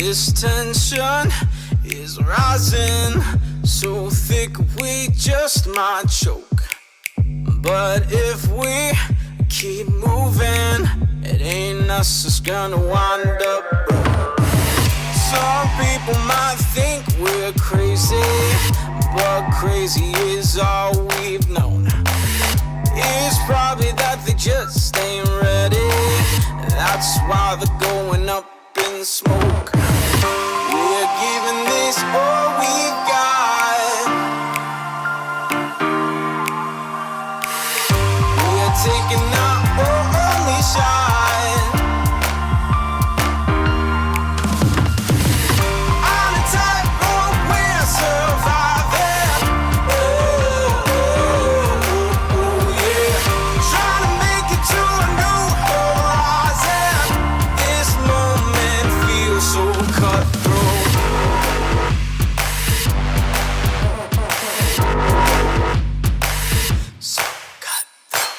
This tension is rising so thick we just might choke. But if we keep moving, it ain't us that's gonna wind up broke. Some people might think we're crazy, but crazy is all we've known. It's probably that they just ain't ready. That's why they're going up in smoke. We're giving this all we've got. We're taking our only shot. On a tightrope, we're surviving. Oh, yeah. Trying to make it to a new horizon. This moment feels so cutthroat. So cutthroat.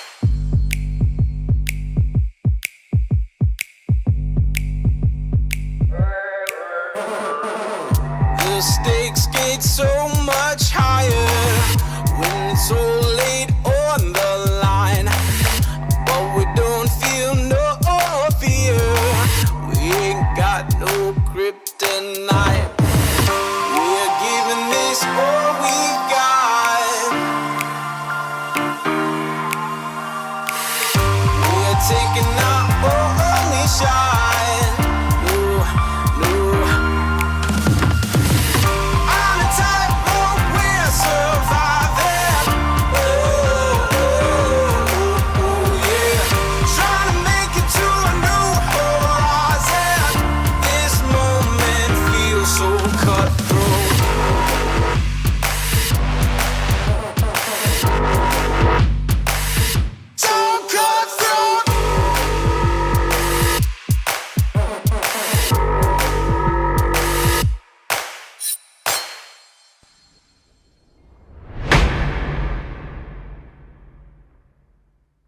The stakes get so much higher when it's so late on the line. But we don't feel no fear. We ain't got no kryptonite. We're giving this all we've got. We're taking our only shot. No, no. On a tightrope, we're surviving. Oh, yeah. Trying to make it to a new horizon. This moment feels so cutthroat. So cutthroat.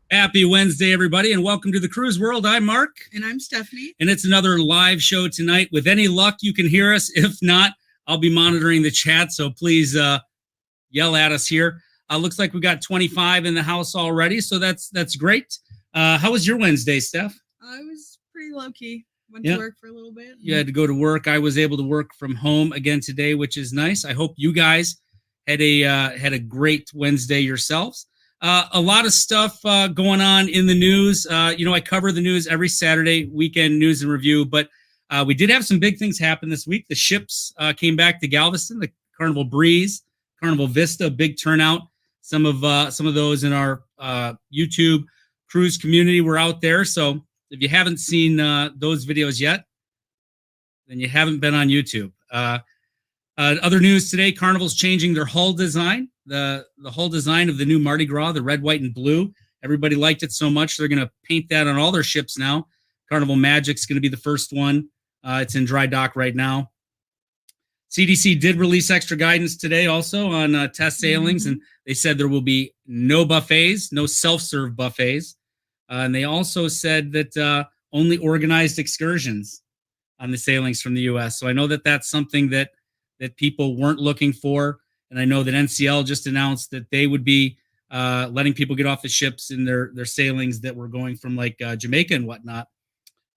Happy Wednesday, everybody, and welcome to the Cruise World. I'm Mark, And I'm Stephanie. and it's another live show tonight. With any luck, you can hear us. If not, I'll be monitoring the chat, so please yell at us here. Looks like we got 25 in the house already, so that's great. How was your Wednesday, Steph? I was pretty low-key. Went Yeah. to work for a little bit. You had to go to work. I was able to work from home again today, which is nice. I hope you guys had a great Wednesday yourselves. A lot of stuff going on in the news. I cover the news every Saturday, weekend news and review, but we did have some big things happen this week. The ships came back to Galveston, the Carnival Breeze, Carnival Vista, big turnout. Some of those in our YouTube cruise community were out there. So if you haven't seen those videos yet, then you haven't been on YouTube. Other news today, Carnival's changing their hull design. The hull design of the new Mardi Gras, the red, white, and blue. Everybody liked it so much, they're going to paint that on all their ships now. Carnival Magic's going to be the first one. It's in dry dock right now. CDC did release extra guidance today also on test sailings, and they said there will be no buffets, no self-serve buffets. And they also said that only organized excursions on the sailings from the U.S. So I know that that's something that people weren't looking for. And I know that NCL just announced that they would be letting people get off the ships in their sailings that were going from like Jamaica and whatnot.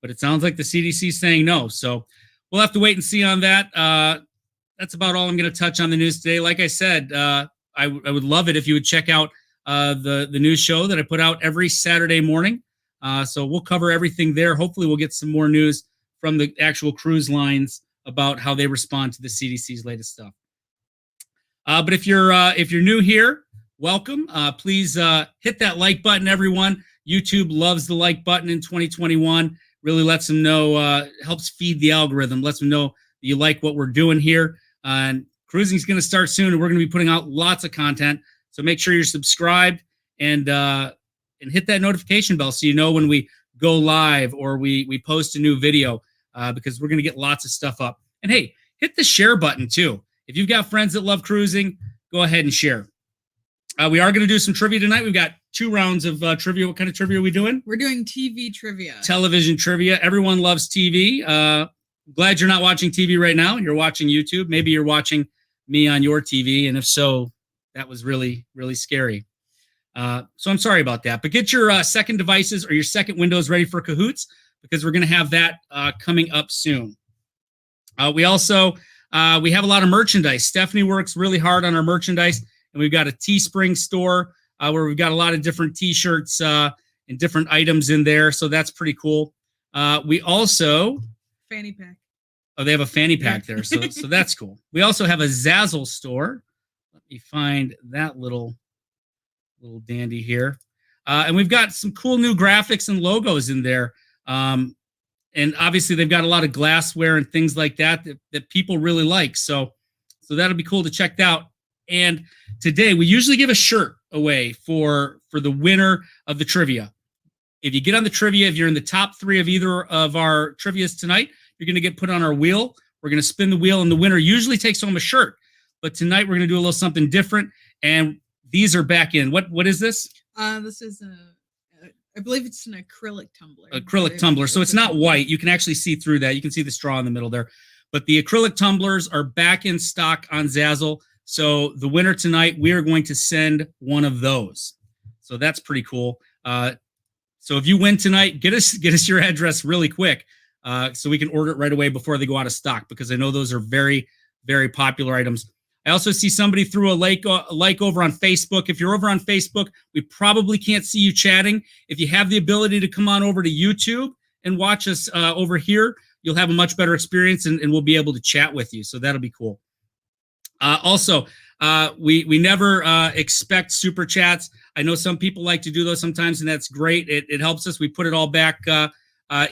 But it sounds like the CDC is saying no. So we'll have to wait and see on that. That's about all I'm going to touch on the news today. Like I said, I would love it if you would check out the news show that I put out every Saturday morning. So we'll cover everything there. Hopefully we'll get some more news from the actual cruise lines about how they respond to the CDC's latest stuff. But if you're new here, welcome. Please hit that like button, everyone. YouTube loves the like button in 2021. Really lets them know, helps feed the algorithm, lets them know that you like what we're doing here. And cruising is going to start soon, and we're going to be putting out lots of content. So make sure you're subscribed and hit that notification bell so you know when we go live or we post a new video, because we're going to get lots of stuff up. And hey, hit the share button too. If you've got friends that love cruising, go ahead and share. We are going to do some trivia tonight. We've got 2 rounds of trivia. What kind of trivia are we doing? We're doing TV trivia. Television trivia. Everyone loves TV. glad you're not watching TV right now. You're watching YouTube. Maybe you're watching me on your TV. And if so, that was really, really scary. So I'm sorry about that. But get your second devices or your second Windows ready for Cahoots, because we're going to have that coming up soon. We also we have a lot of merchandise. Stephanie works really hard on our merchandise, and we've got a Teespring store where we've got a lot of different T-shirts and different items in there. So that's pretty cool. We also Fanny pack. they have a fanny pack there, so that's cool. We also have a Zazzle store. Let me find that little dandy here, and we've got some cool new graphics and logos in there. And obviously they've got a lot of glassware and things like that people really like. So that'll be cool to check out. And today we usually give a shirt away for the winner of the trivia. If you get on the trivia, if you're in the top 3 of either of our trivias tonight, you're going to get put on our wheel. We're going to spin the wheel, and the winner usually takes home a shirt. But tonight we're going to do a little something different. And these are back in. What is this? This is I believe it's an acrylic tumbler. Acrylic tumbler. So it's not white. You can actually see through that. You can see the straw in the middle there. But the acrylic tumblers are back in stock on Zazzle. So the winner tonight, we are going to send one of those. So that's pretty cool. So if you win tonight, get us your address really quick so we can order it right away before they go out of stock, because I know those are very, very popular items. I also see somebody threw a like over on Facebook. If you're over on Facebook, we probably can't see you chatting. If you have the ability to come on over to YouTube and watch us over here, you'll have a much better experience, and we'll be able to chat with you. So that'll be cool. Also, we never expect super chats. I know some people like to do those sometimes, and that's great. It helps us. We put it all back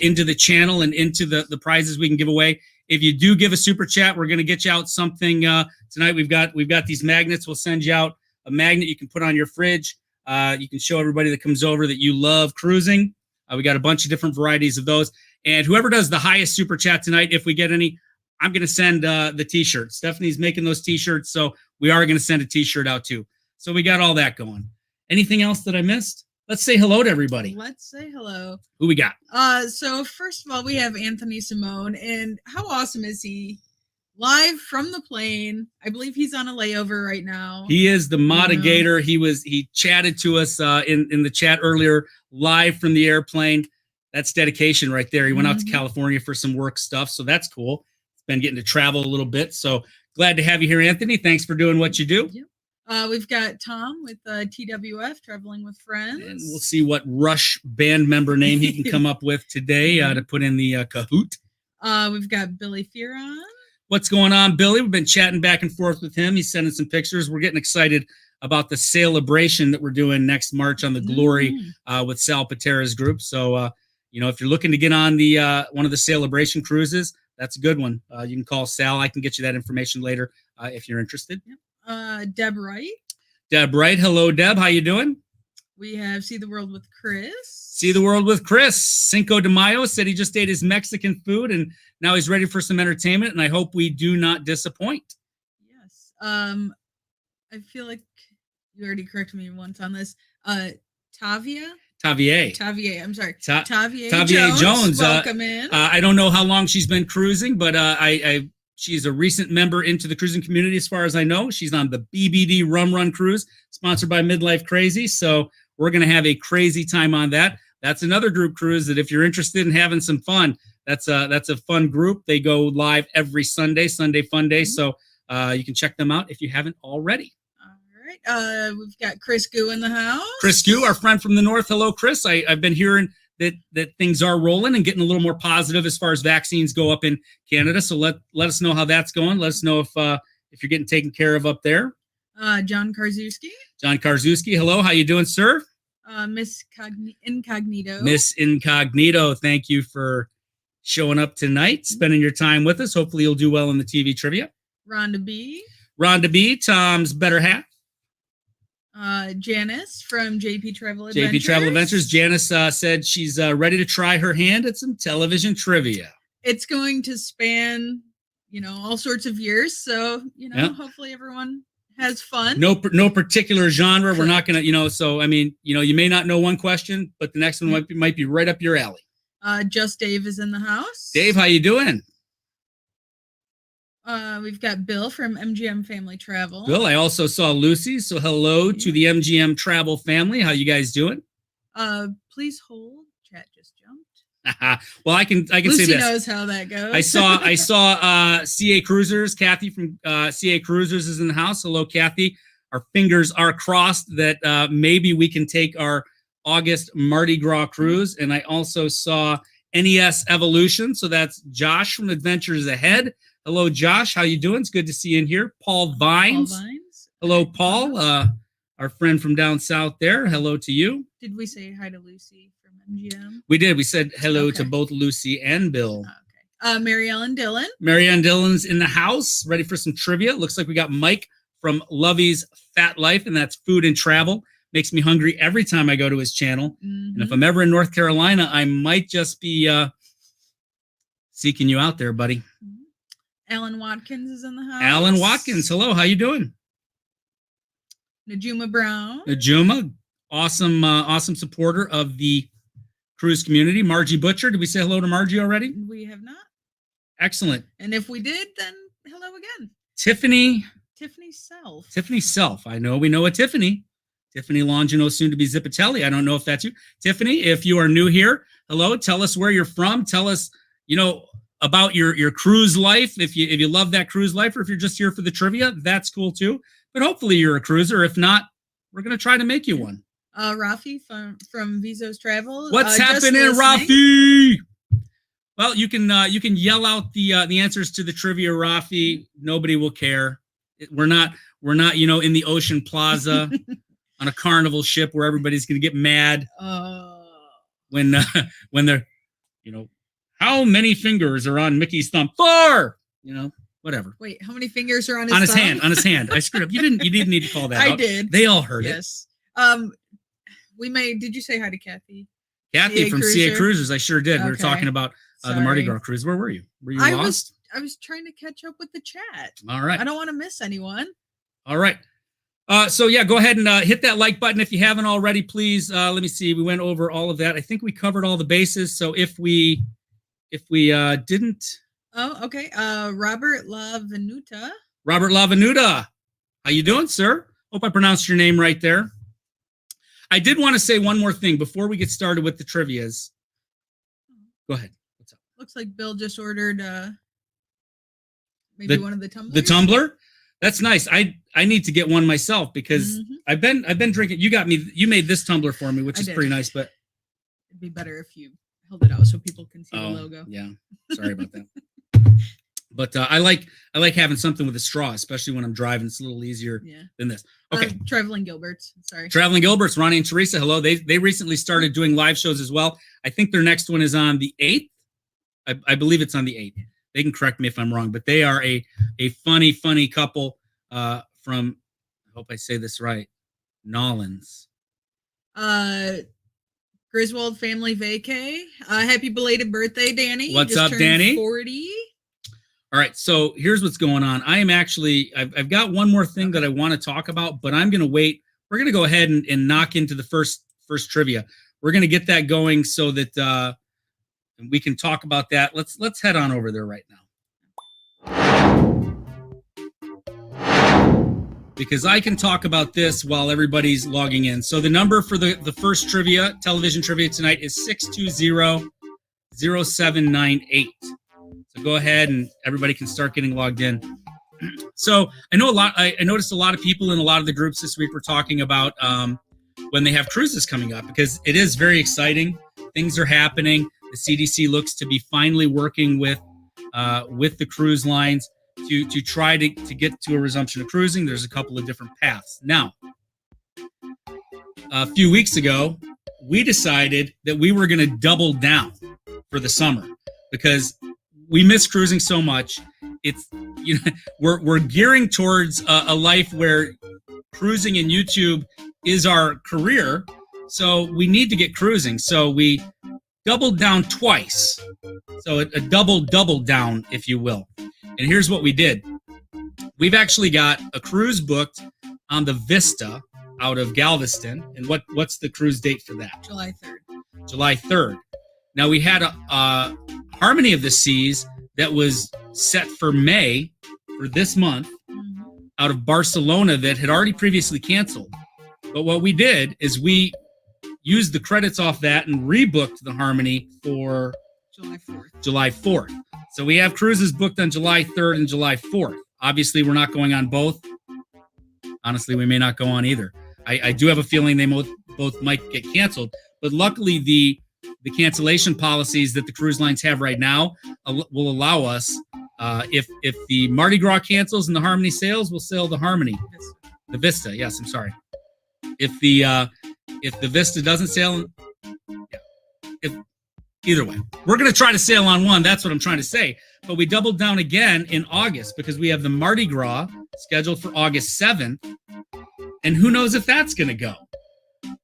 into the channel and into the prizes we can give away. If you do give a super chat, we're going to get you out something tonight. We've got these magnets. We'll send you out a magnet you can put on your fridge. You can show everybody that comes over that you love cruising. We got a bunch of different varieties of those. And whoever does the highest super chat tonight, if we get any, I'm going to send the T-shirt. Stephanie's making those T-shirts, so we are going to send a T-shirt out too. So we got all that going. Anything else that I missed? Let's say hello to everybody. Let's say hello. Who we got? So first of all, we have Anthony Simone, and how awesome is he? Live from the plane. I believe he's on a layover right now. He is the modigator. He chatted to us in the chat earlier, live from the airplane. That's dedication right there. He went out to California for some work stuff, so that's cool. It's been getting to travel a little bit, so glad to have you here, Anthony. Thanks for doing what you do. Yep. We've got Tom with TWF, Traveling with Friends. And we'll see what Rush band member name he can come up with today to put in the Kahoot. We've got Billy Fearon. What's going on, Billy? We've been chatting back and forth with him. He's sending some pictures. We're getting excited about the celebration that we're doing next March on the Glory with Sal Patera's group. So, if you're looking to get on the one of the celebration cruises, that's a good one. You can call Sal. I can get you that information later if you're interested. Yep. Deb Wright. Deb Wright. Hello, Deb. How you doing? We have See the World with Chris. See the World with Chris. Cinco de Mayo said he just ate his Mexican food and now he's ready for some entertainment, and I hope we do not disappoint. Yes. I feel like you already corrected me once on this. Tavier. I'm sorry. Tavier Jones. Welcome in. I don't know how long she's been cruising, but she's a recent member into the cruising community as far as I know. She's on the BBD Rum Run Cruise, sponsored by Midlife Crazy. So we're going to have a crazy time on that. That's another group cruise that if you're interested in having some fun, that's a fun group. They go live every Sunday Fun Day. So you can check them out if you haven't already. All right. We've got Chris Goo in the house. Chris Goo, our friend from the north. Hello, Chris. I've been hearing that things are rolling and getting a little more positive as far as vaccines go up in Canada. So let us know how that's going. Let us know if you're getting taken care of up there. John Karzewski. John Karzewski. Hello. How you doing, sir? Miss Incognito. Miss Incognito. Thank you for showing up tonight, spending your time with us. Hopefully you'll do well in the TV trivia. Rhonda B. Rhonda B. Tom's better half. Janice from JP Travel Adventures. JP Travel Adventures. Janice said she's ready to try her hand at some television trivia. It's going to span, all sorts of years. So, hopefully everyone has fun. No particular genre. Correct. We're not going to, so, you may not know one question, but the next one might be right up your alley. Just Dave is in the house. Dave, how you doing? We've got Bill from MGM Family Travel. Bill, I also saw Lucy. So hello to the MGM Travel family. How you guys doing? Please hold. Chat just jumped. Well, I can Lucy say this. Knows how that goes. I saw CA Cruisers. Kathy from CA Cruisers is in the house. Hello, Kathy. Our fingers are crossed that maybe we can take our August Mardi Gras cruise. And I also saw NES Evolution. So that's Josh from Adventures Ahead. Hello, Josh. How you doing? It's good to see you in here. Paul Vines. Hello, Paul. Our friend from down south there. Hello to you. Did we say hi to Lucy from MGM? We did. We said hello to both Lucy and Bill. Okay. Mary Ellen Dillon. Mary Ellen Dillon's in the house, ready for some trivia. Looks like we got Mike from Lovey's Fat Life, and that's food and travel. Makes me hungry every time I go to his channel. Mm-hmm. And if I'm ever in North Carolina, I might just be seeking you out there, buddy. Alan Watkins is in the house. Alan Watkins, hello. How you doing? Najuma Brown. Najuma, awesome supporter of the cruise community. Margie Butcher, did we say hello to Margie already? We have not. Excellent. And if we did, then hello again. Tiffany Self. Tiffany Self. I know we know a Tiffany. Tiffany Longino, soon to be Zippatelli. I don't know if that's you. Tiffany, if you are new here, hello. Tell us where you're from. Tell us, about your cruise life. If you love that cruise life, or if you're just here for the trivia, that's cool too. But hopefully you're a cruiser. If not, we're going to try to make you one. Rafi from Vizos Travel. What's happening, Rafi? Well, you can yell out the answers to the trivia, Rafi. Nobody will care. We're not in the Ocean Plaza on a Carnival ship where everybody's going to get mad when they're, how many fingers are on Mickey's thumb? 4. Whatever. Wait, how many fingers are on his thumb? On his hand. I screwed up. You didn't need to call that out. I did. They all heard it. Yes. Did you say hi to Kathy? Kathy from CA Cruisers. I sure did. Okay. We were talking about the Mardi Gras cruise. Where were you? Were you lost? I was trying to catch up with the chat. All right. I don't want to miss anyone. All right. So yeah, go ahead and hit that like button if you haven't already, please. Let me see. We went over all of that. I think we covered all the bases. So if we didn't. Oh, okay. Robert LaVenuta. How you doing, sir? Hope I pronounced your name right there. I did want to say one more thing before we get started with the trivias. Go ahead. What's up? Looks like Bill just ordered maybe one of the tumblers. The tumbler? That's nice. I need to get one myself because I've been drinking. You made this tumbler for me, which is pretty nice, but it'd be better if you held it out so people can see the logo. Yeah. Sorry about that. But I like having something with a straw, especially when I'm driving. It's a little easier than this. Okay. Traveling Gilberts. Sorry. Traveling Gilberts, Ronnie and Teresa. Hello. They recently started doing live shows as well. I think their next one is on the 8th. I believe it's on the 8th. They can correct me if I'm wrong, but they are a funny couple from, I hope I say this right, Nolans. Griswold Family Vacay. Happy belated birthday, Danny. What's up, Danny? 40. All right, so here's what's going on. I am actually, I've got one more thing that I want to talk about, but I'm going to wait. We're going to go ahead and knock into the first trivia. We're going to get that going so that we can talk about that. Let's head on over there right now. Because I can talk about this while everybody's logging in. So the number for the first trivia, television trivia tonight is 620-0798. So go ahead and everybody can start getting logged in. So I noticed a lot of people in a lot of the groups this week were talking about when they have cruises coming up, because it is very exciting. Things are happening. The CDC looks to be finally working with the cruise lines to try to get to a resumption of cruising. There's a couple of different paths. Now, a few weeks ago, we decided that we were going to double down for the summer because we miss cruising so much. It's, we're gearing towards a life where cruising and YouTube is our career. So we need to get cruising. So we doubled down twice. So a double down, if you will. And here's what we did. We've actually got a cruise booked on the Vista out of Galveston. And what's the cruise date for that? July 3rd. July 3rd. Now, we had a Harmony of the Seas that was set for May, for this month out of Barcelona that had already previously canceled. But what we did is we used the credits off that and rebooked the Harmony for July 4th. So we have cruises booked on July 3rd and July 4th. Obviously, we're not going on both. Honestly, we may not go on either. I do have a feeling they both might get canceled. But luckily, the cancellation policies that the cruise lines have right now will allow us, if the Mardi Gras cancels and the Harmony sails, we'll sail the Harmony. The Vista, yes, I'm sorry. If the Vista doesn't sail, either way, we're going to try to sail on one. That's what I'm trying to say. But we doubled down again in August because we have the Mardi Gras scheduled for August 7th. And who knows if that's going to go.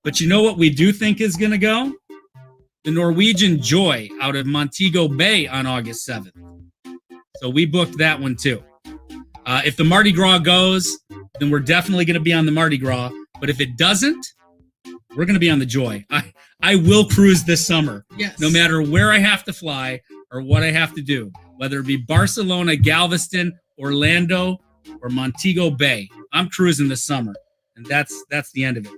But you know what we do think is going to go? The Norwegian Joy out of Montego Bay on August 7th. So we booked that one too. If the Mardi Gras goes, then we're definitely going to be on the Mardi Gras. But if it doesn't, we're going to be on the Joy. I will cruise this summer. Yes. No matter where I have to fly or what I have to do, whether it be Barcelona, Galveston, Orlando, or Montego Bay. I'm cruising this summer. And that's the end of it.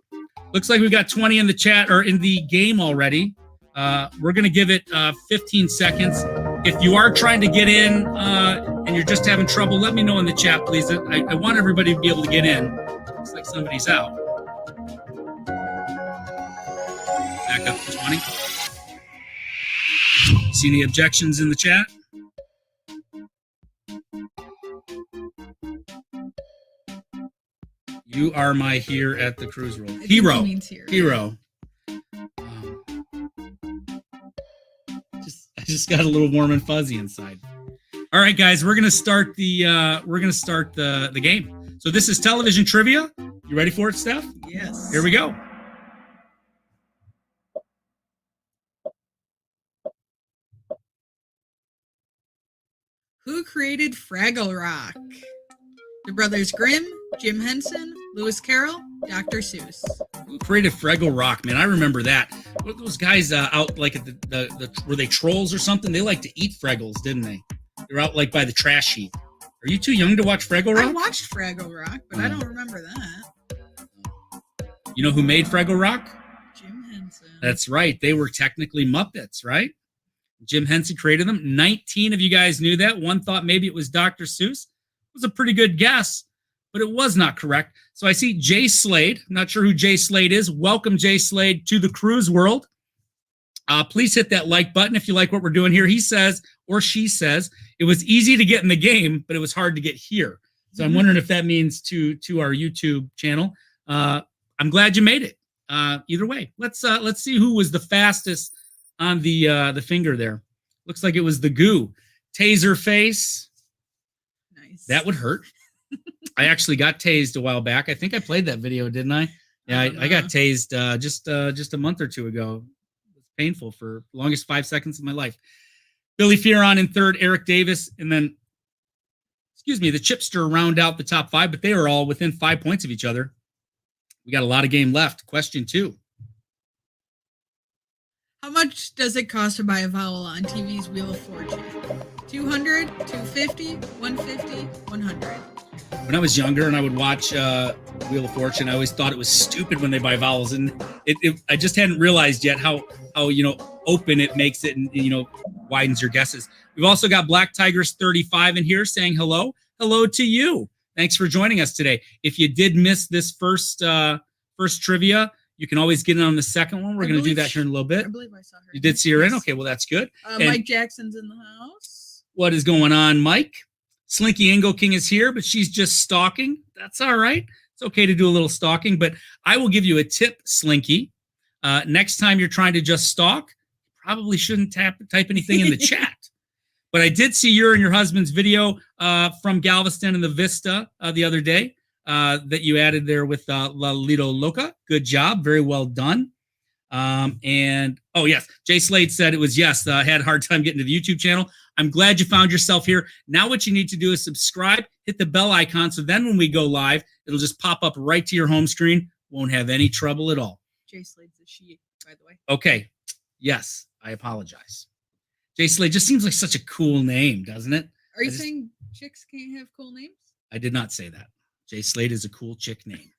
Looks like we've got 20 in the chat or in the game already. We're going to give it 15 seconds. If you are trying to get in and you're just having trouble, let me know in the chat, please. I want everybody to be able to get in. Looks like somebody's out. Back up to 20. See any objections in the chat? You are my here at the cruise world. Hero. Hero. I just got a little warm and fuzzy inside. All right, guys, we're gonna start the game. So this is television trivia. You ready for it, Steph? Yes. Here we go. Who created Fraggle Rock? The brothers Grimm, Jim Henson, Lewis Carroll, Dr. Seuss. Who created Fraggle Rock, man? I remember that. What those guys out like at the were they trolls or something? They like to eat Fraggles, didn't they? They were out like by the trash heap. Are you too young to watch Fraggle Rock? I watched Fraggle Rock, but I don't remember that. You know who made Fraggle Rock? Jim Henson. That's right. They were technically Muppets, right? Jim Henson created them. 19 of you guys knew that. One thought maybe it was Dr. Seuss. It was a pretty good guess, but it was not correct. So I see Jay Slade. I'm not sure who Jay Slade is. Welcome, Jay Slade, to the cruise world. Please hit that like button if you like what we're doing here. He says, or she says, it was easy to get in the game, but it was hard to get here. So I'm wondering if that means to our YouTube channel. I'm glad you made it. Either way, let's see who was the fastest on the finger there. Looks like it was the goo. Taser face. Nice. That would hurt. I actually got tased a while back. I think I played that video, didn't I? Yeah, I got tased just a month or two ago. It was painful for the longest 5 seconds of my life. Billy Fearon in third, Eric Davis, and then, the Chipster round out the top five, but they are all within 5 points of each other. We got a lot of game left. Question 2. How much does it cost to buy a vowel on TV's Wheel of Fortune? 200, 250, 150, 100. When I was younger and I would watch Wheel of Fortune, I always thought it was stupid when they buy vowels, and I just hadn't realized yet how open it makes it and widens your guesses. We've also got Black Tigers 35 in here saying hello. Hello to you. Thanks for joining us today. If you did miss this first trivia, you can always get in on the second one. We're going to do that here in a little bit. I believe I saw her. You did see her in? Okay, well, that's good. Mike Jackson's in the house. What is going on, Mike? Slinky Ingo King is here, but she's just stalking. That's all right. It's okay to do a little stalking, but I will give you a tip, Slinky. Next time you're trying to just stalk, probably shouldn't type anything in the chat. But I did see your and your husband's video from Galveston and the Vista the other day that you added there with La Lido Loca. Good job. Very well done. And, oh, yes, Jay Slade said it was yes. I had a hard time getting to the YouTube channel. I'm glad you found yourself here. Now what you need to do is subscribe, hit the bell icon, so then when we go live, it'll just pop up right to your home screen. Won't have any trouble at all. Jay Slade's a she, by the way. Okay. Yes, I apologize. Jay Slade just seems like such a cool name, doesn't it? Are you saying chicks can't have cool names? I did not say that. Jay Slade is a cool chick name.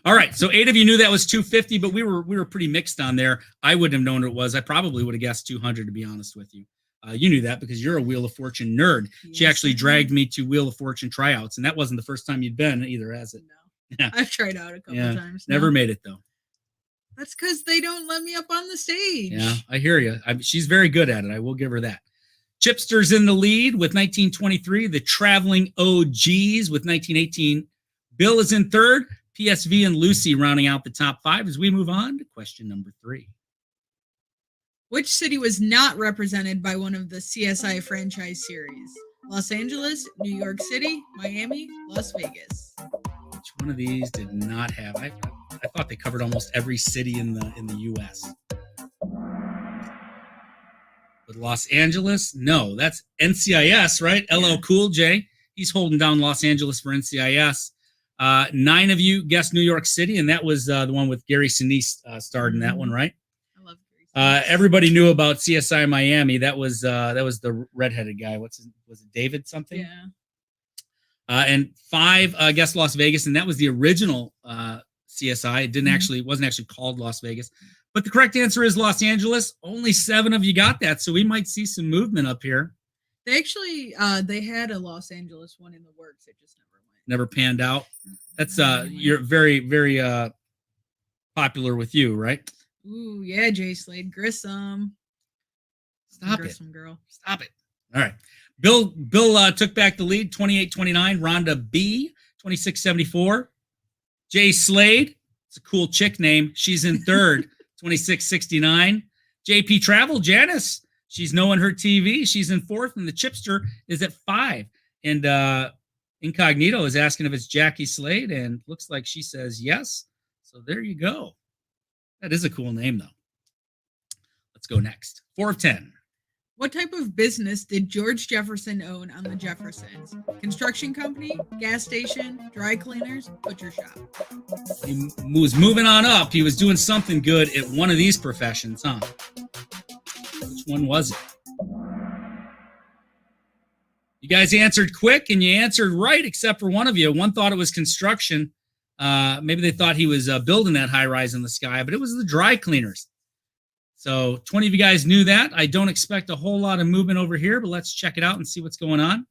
All right, so 8 of you knew that was 250, but we were pretty mixed on there. I wouldn't have known what it was. I probably would have guessed 200, to be honest with you. You knew that because you're a Wheel of Fortune nerd. Yes. She actually dragged me to Wheel of Fortune tryouts, and that wasn't the first time you'd been either, has it? No. Yeah. I've tried out a couple times. Never made it, though. That's because they don't let me up on the stage. Yeah, I hear you. She's very good at it. I will give her that. Chipster's in the lead with 1923. The Traveling OGs with 1918. Bill is in third. PSV and Lucy rounding out the top 5 as we move on to question number 3. Which city was not represented by one of the CSI franchise series? Los Angeles, New York City, Miami, Las Vegas. Which one of these did not have? I thought they covered almost every city in the U.S. But Los Angeles, no, that's NCIS, right? Yeah. LL Cool J. He's holding down Los Angeles for NCIS. 9 of you guessed New York City, and that was the one with Gary Sinise starred in that one, right? I love Gary Sinise. Everybody knew about CSI Miami. That was the redheaded guy. Was it David something? Yeah. And 5 guessed Las Vegas, and that was the original CSI. It wasn't actually called Las Vegas. But the correct answer is Los Angeles. Only 7 of you got that, so we might see some movement up here. They actually they had a Los Angeles one in the works. It just never panned out. That's you're very, very popular with you, right? Ooh, yeah, Jay Slade. Grissom. Grissom girl. Stop it. All right. Bill took back the lead, 28-29. Rhonda B, 26-74. Jay Slade, it's a cool chick name. She's in third, 26-69. JP Travel, Janice, she's knowing her TV. She's in fourth, and the Chipster is at 5. And Incognito is asking if it's Jackie Slade, and looks like she says yes. So there you go. That is a cool name, though. Let's go next. 4 of 10. What type of business did George Jefferson own on the Jeffersons? Construction company, gas station, dry cleaners, butcher shop. He was moving on up. He was doing something good at one of these professions, huh? Which one was it? You guys answered quick, and you answered right, except for one of you. One thought it was construction. Maybe they thought he was building that high rise in the sky, but it was the dry cleaners. So 20 of you guys knew that. I don't expect a whole lot of movement over here, but let's check it out and see what's going on.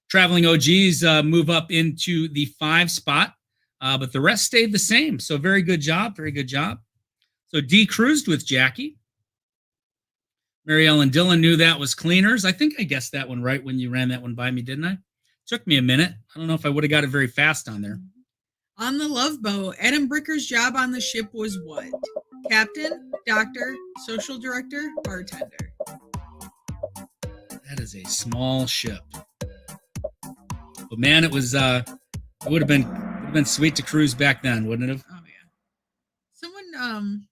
Traveling OGs move up into the 5 spot, but the rest stayed the same. So very good job. Very good job. So D cruised with Jackie. Mary Ellen Dillon knew that was cleaners. I think I guessed that one right when you ran that one by me, didn't I? Took me a minute. I don't know if I would have got it very fast on there. On the Love Boat, Adam Bricker's job on the ship was what? Captain, doctor, social director, bartender. That is a small ship. But man, it was it would have been sweet to cruise back then, wouldn't it have? Oh yeah. Someone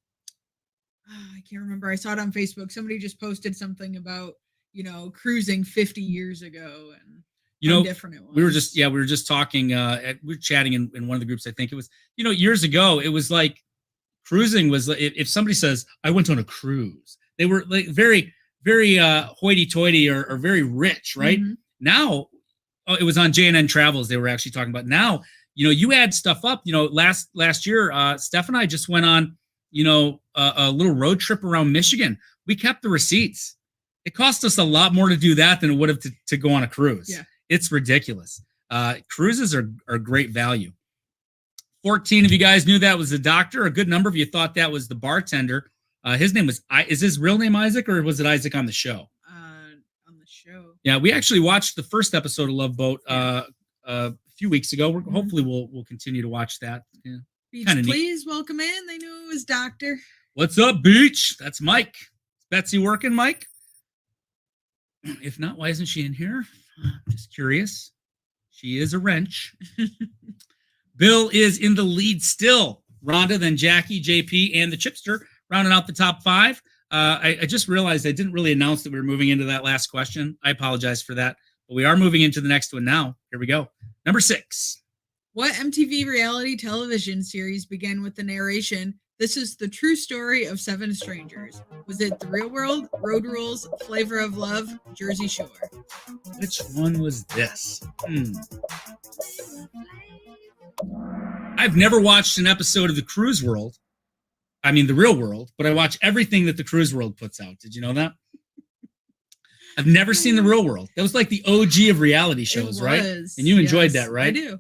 I can't remember. I saw it on Facebook. Somebody just posted something about, cruising 50 years ago and how different it was. We were just talking we were chatting in one of the groups. I think it was, years ago, it was like cruising was, if somebody says, I went on a cruise, they were like very, very hoity-toity or very rich, right? Mm-hmm. Now, it was on J&N Travels they were actually talking about. Now, you add stuff up. Last year, Steph and I just went on, a little road trip around Michigan. We kept the receipts. It cost us a lot more to do that than it would have to go on a cruise. Yeah. It's ridiculous. Cruises are great value. 14 of you guys knew that was the doctor. A good number of you thought that was the bartender. His name was, is his real name Isaac, or was it Isaac on the show? On the show. Yeah, we actually watched the first episode of Love Boat a few weeks ago. Hopefully we'll continue to watch that. Yeah. Beach, please welcome in. They knew it was Doctor. What's up, Beach? That's Mike. Is Betsy working, Mike? If not, why isn't she in here? Just curious. She is a wrench. Bill is in the lead still. Rhonda, then Jackie, JP, and the Chipster rounding out the top 5. I just realized I didn't really announce that we were moving into that last question. I apologize for that. But we are moving into the next one now. Here we go. Number 6. What MTV reality television series began with the narration, This is the true story of 7 strangers. Was it The Real World, Road Rules, Flavor of Love, Jersey Shore? Which one was this? I've never watched an episode of The Cruise World. I mean, The Real World, but I watch everything that The Cruise World puts out. Did you know that? I've never seen The Real World. That was like the OG of reality shows, right? And you enjoyed that, right? I do.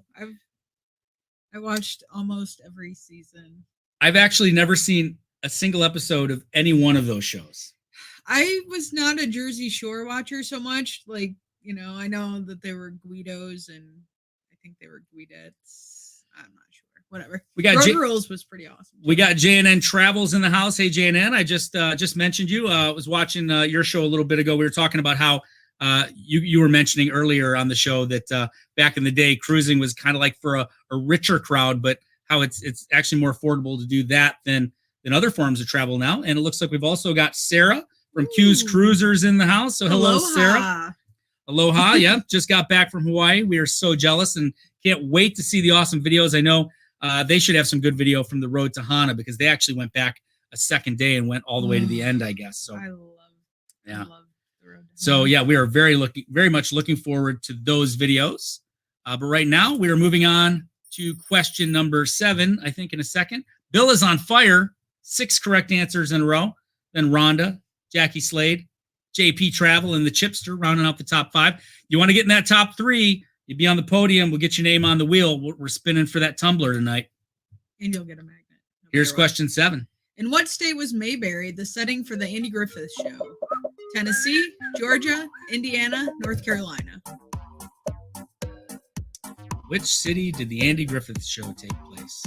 I watched almost every season. I've actually never seen a single episode of any one of those shows. I was not a Jersey Shore watcher so much. Like, you know, I know that they were Guidos and I think they were Guidettes. I'm not sure. Whatever. We got Road Rules was pretty awesome. We got JNN Travels in the house. Hey, JNN, I just mentioned you. I was watching your show a little bit ago. We were talking about how you were mentioning earlier on the show that back in the day, cruising was kind of like for a richer crowd, but how it's actually more affordable to do that than other forms of travel now. And it looks like we've also got Sarah from Q's Cruisers in the house. So hello, Aloha. Sarah. Aloha. Yeah, just got back from Hawaii. We are so jealous and can't wait to see the awesome videos. I know they should have some good video from the road to Hana because they actually went back a second day and went all the way to the end, I guess. So I love the road to Hana. So yeah, we are very much looking forward to those videos. But right now we are moving on to question number 7, I think in a second. Bill is on fire. 6 correct answers in a row. Then Rhonda, Jackie Slade, JP Travel, and the Chipster rounding out the top 5. You want to get in that top 3, you'd be on the podium. We'll get your name on the wheel. We're spinning for that tumbler tonight. And you'll get a magnet. Here's question 7. In what state was Mayberry the setting for the Andy Griffith show? Tennessee, Georgia, Indiana, North Carolina. Which city did the Andy Griffith show take place?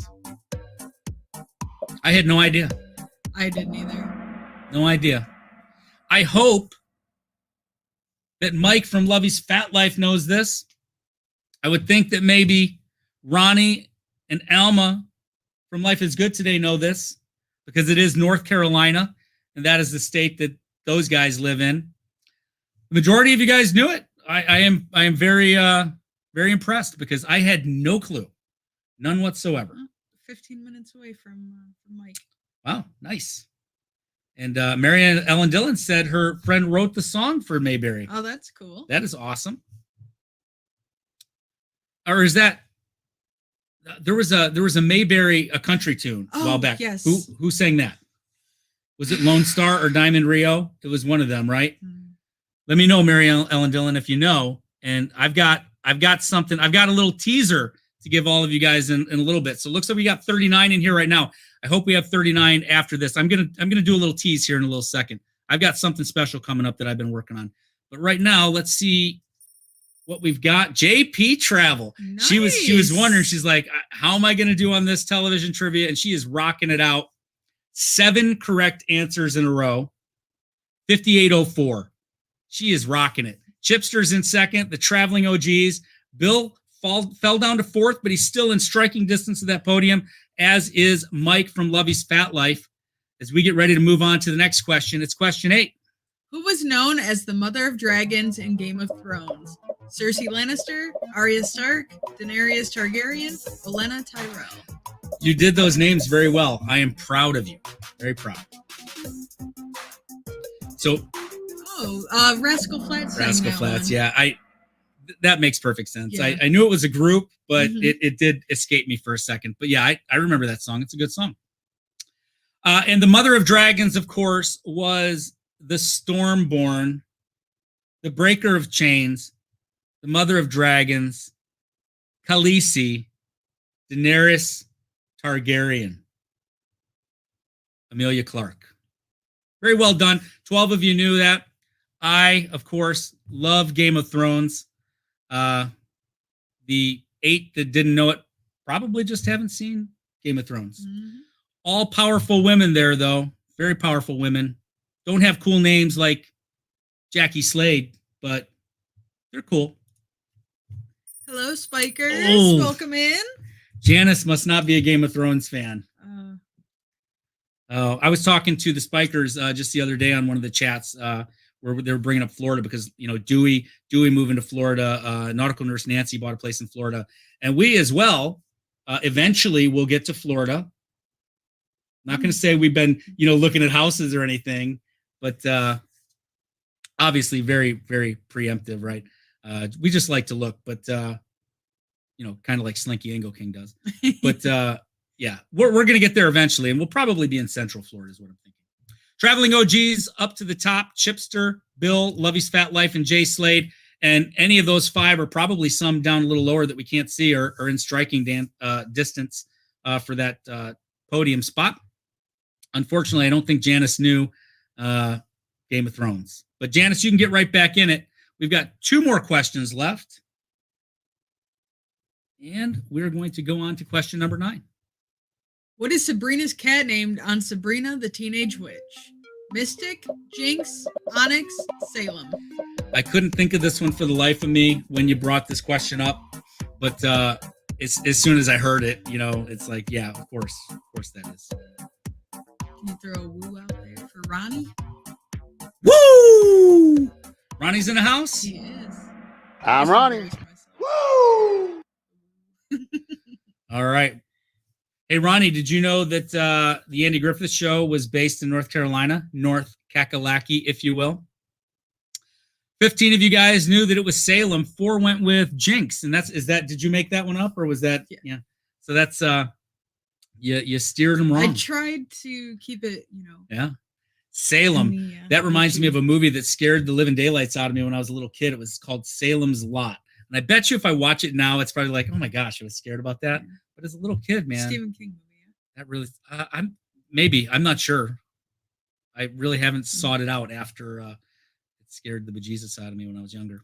I had no idea. I didn't either. No idea. I hope that Mike from Lovey's Fat Life knows this. I would think that maybe Ronnie and Alma from Life is Good Today know this because it is North Carolina, and that is the state that those guys live in. The majority of you guys knew it. I am very very impressed because I had no clue, none whatsoever. 15 minutes away from Mike. Wow, nice. And Marianne Ellen Dillon said her friend wrote the song for Mayberry. Oh, that's cool. That is awesome. Or is that there was a Mayberry country tune a while back? Yes. Who sang that? Was it Lone Star or Diamond Rio? It was one of them, right? Let me know, Marianne Ellen Dillon, if you know. And I've got something. I've got a little teaser to give all of you guys in a little bit. So it looks like we got 39 in here right now. I hope we have 39 after this. I'm gonna do a little tease here in a little second. I've got something special coming up that I've been working on. But right now, let's see what we've got. JP Travel. Nice. She was wondering. She's like, how am I gonna do on this television trivia? And she is rocking it out. 7 correct answers in a row. 5804. She is rocking it. Chipster's in second. The traveling OGs. Bill fell down to 4th, but he's still in striking distance of that podium, as is Mike from Lovey's Fat Life. As we get ready to move on to the next question, it's question 8. Who was known as the Mother of Dragons in Game of Thrones? Cersei Lannister, Arya Stark, Daenerys Targaryen, Olenna Tyrell. You did those names very well. I am proud of you. Very proud. So, Rascal Flatts. Rascal Flatts, yeah. That makes perfect sense. Yeah. I knew it was a group, but it did escape me for a second. But yeah, I remember that song. It's a good song. And the Mother of Dragons, of course, was the Stormborn, the Breaker of Chains, the Mother of Dragons, Khaleesi, Daenerys Targaryen, Emilia Clarke. Very well done. 12 of you knew that. I, of course, love Game of Thrones. The 8 that didn't know it probably just haven't seen Game of Thrones. All powerful women there, though. Very powerful women. Don't have cool names like Jackie Slade, but they're cool. Hello, Spikers. Welcome in. Janice must not be a Game of Thrones fan. I was talking to the Spikers just the other day on one of the chats where they were bringing up Florida because, you know, Dewey moving to Florida. Nautical Nurse Nancy bought a place in Florida. And we as well eventually will get to Florida not going to say we've been, looking at houses or anything, but obviously very, very preemptive, right? We just like to look, but kind of like Slinky Ingo King does. But yeah, we're going to get there eventually, and we'll probably be in Central Florida is what I'm thinking. Traveling OGs up to the top: Chipster, Bill, Lovey's Fat Life, and Jay Slade. And any of those 5, or probably some down a little lower that we can't see, are in striking distance for that podium spot. Unfortunately, I don't think Janice knew Game of Thrones. But Janice, you can get right back in it. We've got 2 more questions left. And we're going to go on to question number 9. What is Sabrina's cat named on Sabrina the Teenage Witch? Mystic, Jinx, Onyx, Salem. I couldn't think of this one for the life of me when you brought this question up, but as soon as I heard it, it's like, yeah, of course that is. Can you throw a woo out there for Ronnie? Woo! Ronnie's in the house? He is. I'm Ronnie. Woo! All right. Hey, Ronnie, did you know that the Andy Griffith Show was based in North Carolina, North Kakalaki, if you will? 15 of you guys knew that it was Salem. 4 went with Jinx, and did you make that one up, or was that? Yeah. So that's you steered them wrong. I tried to keep it, Yeah. Salem. That reminds me of a movie that scared the living daylights out of me when I was a little kid. It was called Salem's Lot. And I bet you if I watch it now, it's probably like, oh my gosh, I was scared about that. Yeah. But as a little kid, man. Stephen King movie. That really, I'm not sure. I really haven't sought it out after it scared the bejesus out of me when I was younger.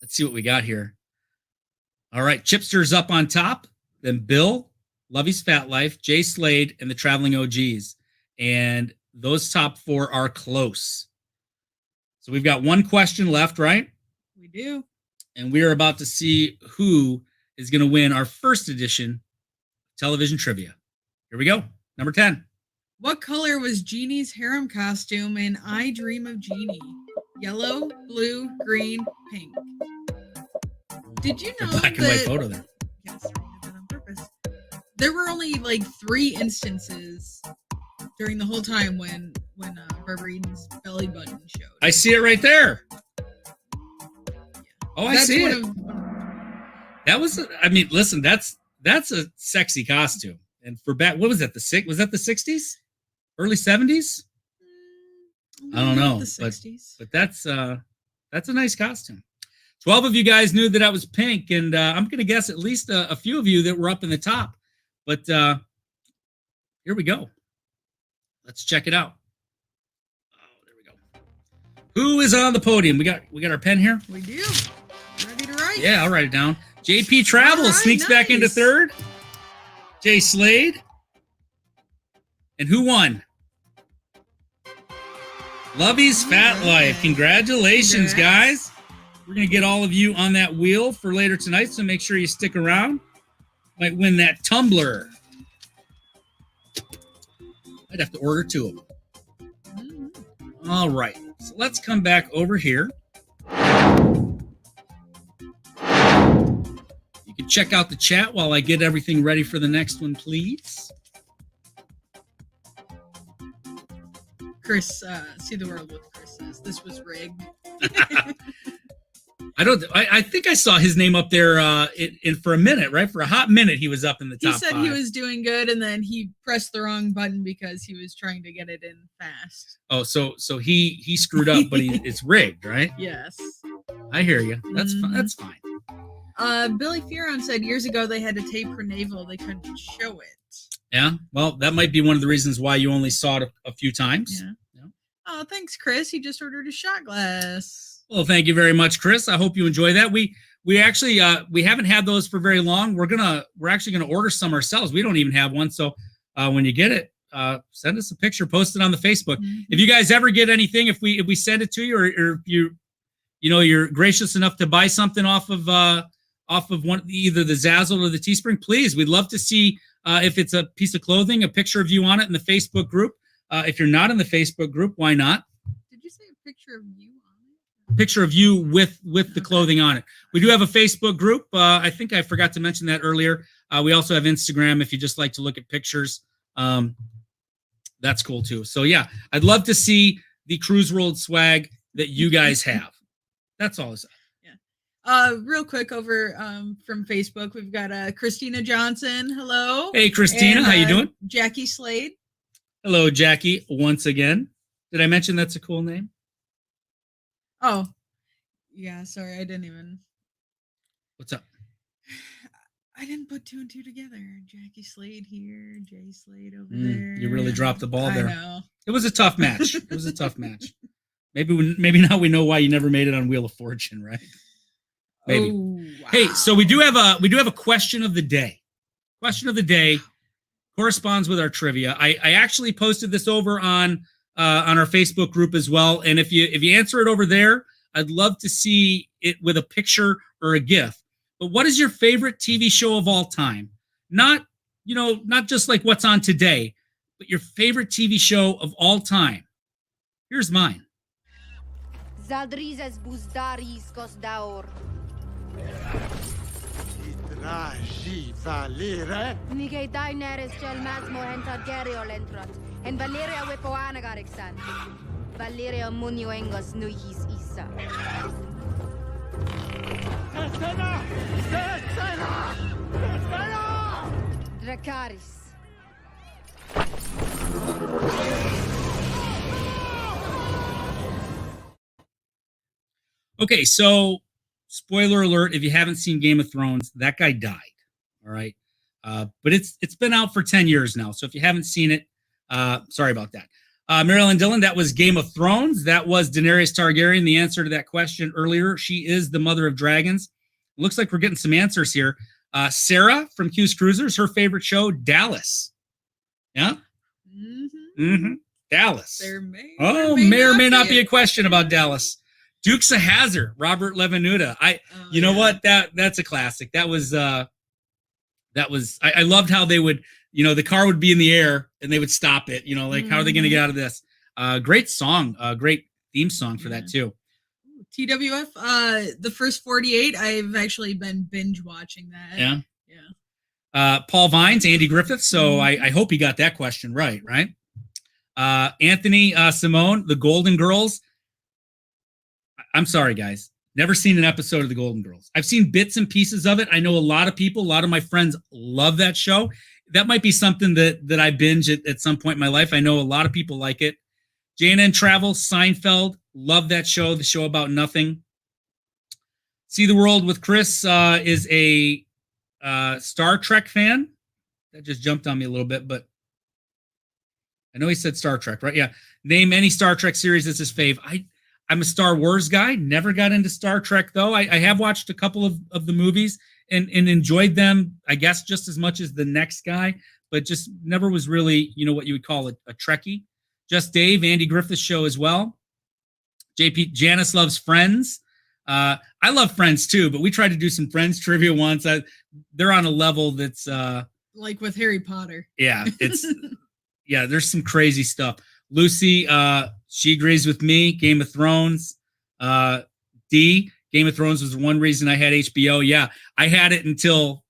Let's see what we got here. All right, Chipster's up on top. Then Bill, Lovey's Fat Life, Jay Slade, and the Traveling OGs. And those top 4 are close. So we've got 1 question left, right? We do. And we are about to see who is going to win our first edition television trivia. Here we go. Number 10. What color was Jeannie's harem costume in I Dream of Jeannie? Yellow, blue, green, pink. Did you know black and white photo there? Yes, I did that on purpose. There were only like 3 instances during the whole time when Barbara Eden's belly button showed. I see it right there. Oh, I see it. That was, listen, that's a sexy costume. And for back, what was that? Was that the 60s? Early 70s? I don't know. The 60s. But that's a nice costume. 12 of you guys knew that I was pink, and I'm going to guess at least a few of you that were up in the top. But here we go. Let's check it out. Oh, there we go. Who is on the podium? We got our pen here? We do. Ready to write? Yeah, I'll write it down. JP Travel sneaks back into 3rd. Jay Slade. And who won? Lovey's Fat Life. Congratulations, guys. We're going to get all of you on that wheel for later tonight, so make sure you stick around. Might win that tumbler. I'd have to order 2 of them. All right. So let's come back over here. You can check out the chat while I get everything ready for the next one, please. Chris, see the world with Chris says this was rigged. I think I saw his name up there in for a minute, right? For a hot minute, he was up in the top 5. He said he was doing good, and then he pressed the wrong button because he was trying to get it in fast. Oh, so he screwed up, but it's rigged, right? Yes. I hear you. That's fine. That's fine. Billy Fearon said years ago they had to tape her navel. They couldn't show it. Yeah. Well, that might be one of the reasons why you only saw it a few times. Yeah. Oh, thanks, Chris. He just ordered a shot glass. Well, thank you very much, Chris. I hope you enjoy that. We actually we haven't had those for very long. We're actually gonna order some ourselves. We don't even have one. So when you get it, send us a picture, post it on the Facebook. Mm-hmm. If you guys ever get anything, if we send it to you, or if you're gracious enough to buy something off of one, either the Zazzle or the Teespring, please. We'd love to see if it's a piece of clothing, a picture of you on it in the Facebook group. If you're not in the Facebook group, why not? Did you say a picture of you on it? Picture of you with the clothing on it. We do have a Facebook group. I think I forgot to mention that earlier. We also have Instagram if you just like to look at pictures That's cool too. So yeah, I'd love to see the Cruise World swag that you guys have. That's all. Real quick over from Facebook, we've got Christina Johnson. Hello. Hey, Christina, and, how you doing? Jackie Slade. Hello, Jackie. Once again, did I mention that's a cool name? Oh, yeah. Sorry, I didn't even. What's up? I didn't put 2 and 2 together. Jackie Slade here, Jay Slade over there. You really dropped the ball there. I know. It was a tough match. It was a tough match. Maybe now we know why you never made it on Wheel of Fortune, right? Maybe. Oh, wow. Hey, so we do have a question of the day. Question of the day corresponds with our trivia. I actually posted this over on our Facebook group as well, and if you answer it over there, I'd love to see it with a picture or a GIF. But what is your favorite TV show of all time? Not just like what's on today, but your favorite TV show of all time. Here's mine. Zaldrizes buzdaris kosdaur. Nike Daineris Chelmas Mohenta Gerio Lentrot, and Valeria Wipoana Garixan. Valeria Munuengos Nuhis Isa. Dracaris. Okay, so spoiler alert, if you haven't seen Game of Thrones, that guy died. All right. But it's been out for 10 years now. So if you haven't seen it, sorry about that. Marilyn Dillon, that was Game of Thrones. That was Daenerys Targaryen. The answer to that question earlier, she is the mother of dragons. Looks like we're getting some answers here. Sarah from Q's Cruisers, her favorite show, Dallas. Yeah? Mm-hmm. Dallas. There may or may not be a question about Dallas. Dukes of Hazzard, Robert Levenuta. You know what? That's a classic. That was I loved how they would, the car would be in the air and they would stop it, how are they going to get out of this? Great song, great theme song for that too. TWF, the first 48, I've actually been binge watching that. Yeah. Yeah. Paul Vines, Andy Griffith. So I hope he got that question right? Anthony Simone, the Golden Girls. I'm sorry, guys. Never seen an episode of the Golden Girls. I've seen bits and pieces of it. I know a lot of my friends love that show. That might be something that I binge at some point in my life. I know a lot of people like it. JNN Travel, Seinfeld, love that show, the show about nothing. See the World with Chris is a Star Trek fan. That just jumped on me a little bit, but I know he said Star Trek, right? Yeah. Name any Star Trek series that's his fave. I'm a Star Wars guy. Never got into Star Trek, though. I have watched a couple of the movies and enjoyed them, I guess, just as much as the next guy, but just never was really, what you would call a Trekkie. Just Dave, Andy Griffith's show as well. Janice loves Friends. I love Friends, too, but we tried to do some Friends trivia once. They're on a level that's... like with Harry Potter. Yeah, it's... yeah, there's some crazy stuff. Lucy, she agrees with me. Game of Thrones. D, Game of Thrones was one reason I had HBO. Yeah, I had it until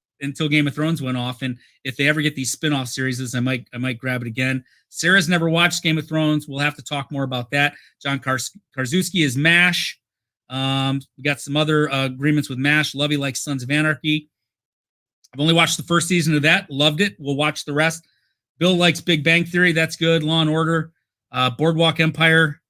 Game of Thrones went off. And if they ever get these spin-off series, I might grab it again. Sarah's never watched Game of Thrones. We'll have to talk more about that. John Karczewski is MASH. We got some other agreements with MASH. Lovey likes Sons of Anarchy. I've only watched the first season of that. Loved it. We'll watch the rest. Bill likes Big Bang Theory. That's good. Law and Order. Boardwalk Empire.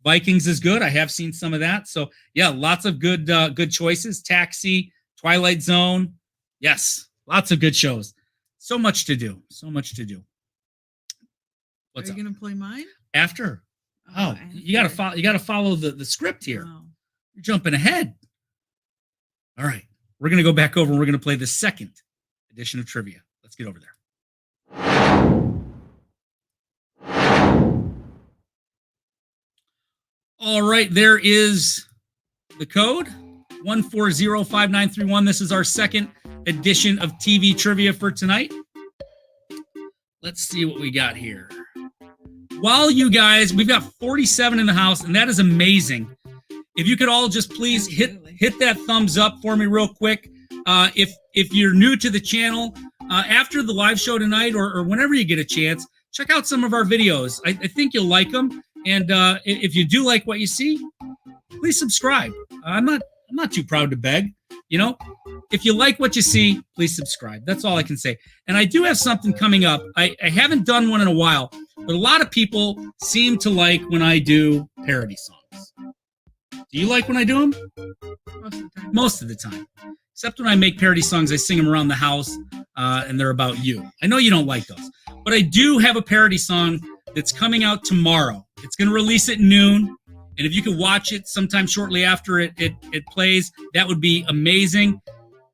Vikings is good. I have seen some of that. So yeah, lots of good choices. Taxi, Twilight Zone. Yes, lots of good shows. So much to do. What's Are you gonna play mine after? Oh, you gotta follow the script here. Oh. You're jumping ahead. All right, we're gonna go back over and we're gonna play the second edition of trivia. Let's get over there. All right, there is the code 1405931. This is our second edition of TV trivia for tonight. Let's see what we got here. While you guys, we've got 47 in the house, and that is amazing. If you could all just please hit that thumbs up for me real quick. If you're new to the channel, after the live show tonight or whenever you get a chance, check out some of our videos. I think you'll like them. And if you do like what you see, please subscribe. I'm not too proud to beg. You know, if you like what you see, please subscribe. That's all I can say. And I do have something coming up. I haven't done one in a while, but a lot of people seem to like when I do parody songs. Do you like when I do them? Most of the time. Except when I make parody songs, I sing them around the house, and they're about you. I know you don't like those. But I do have a parody song that's coming out tomorrow. It's going to release at noon. And if you could watch it sometime shortly after it plays, that would be amazing.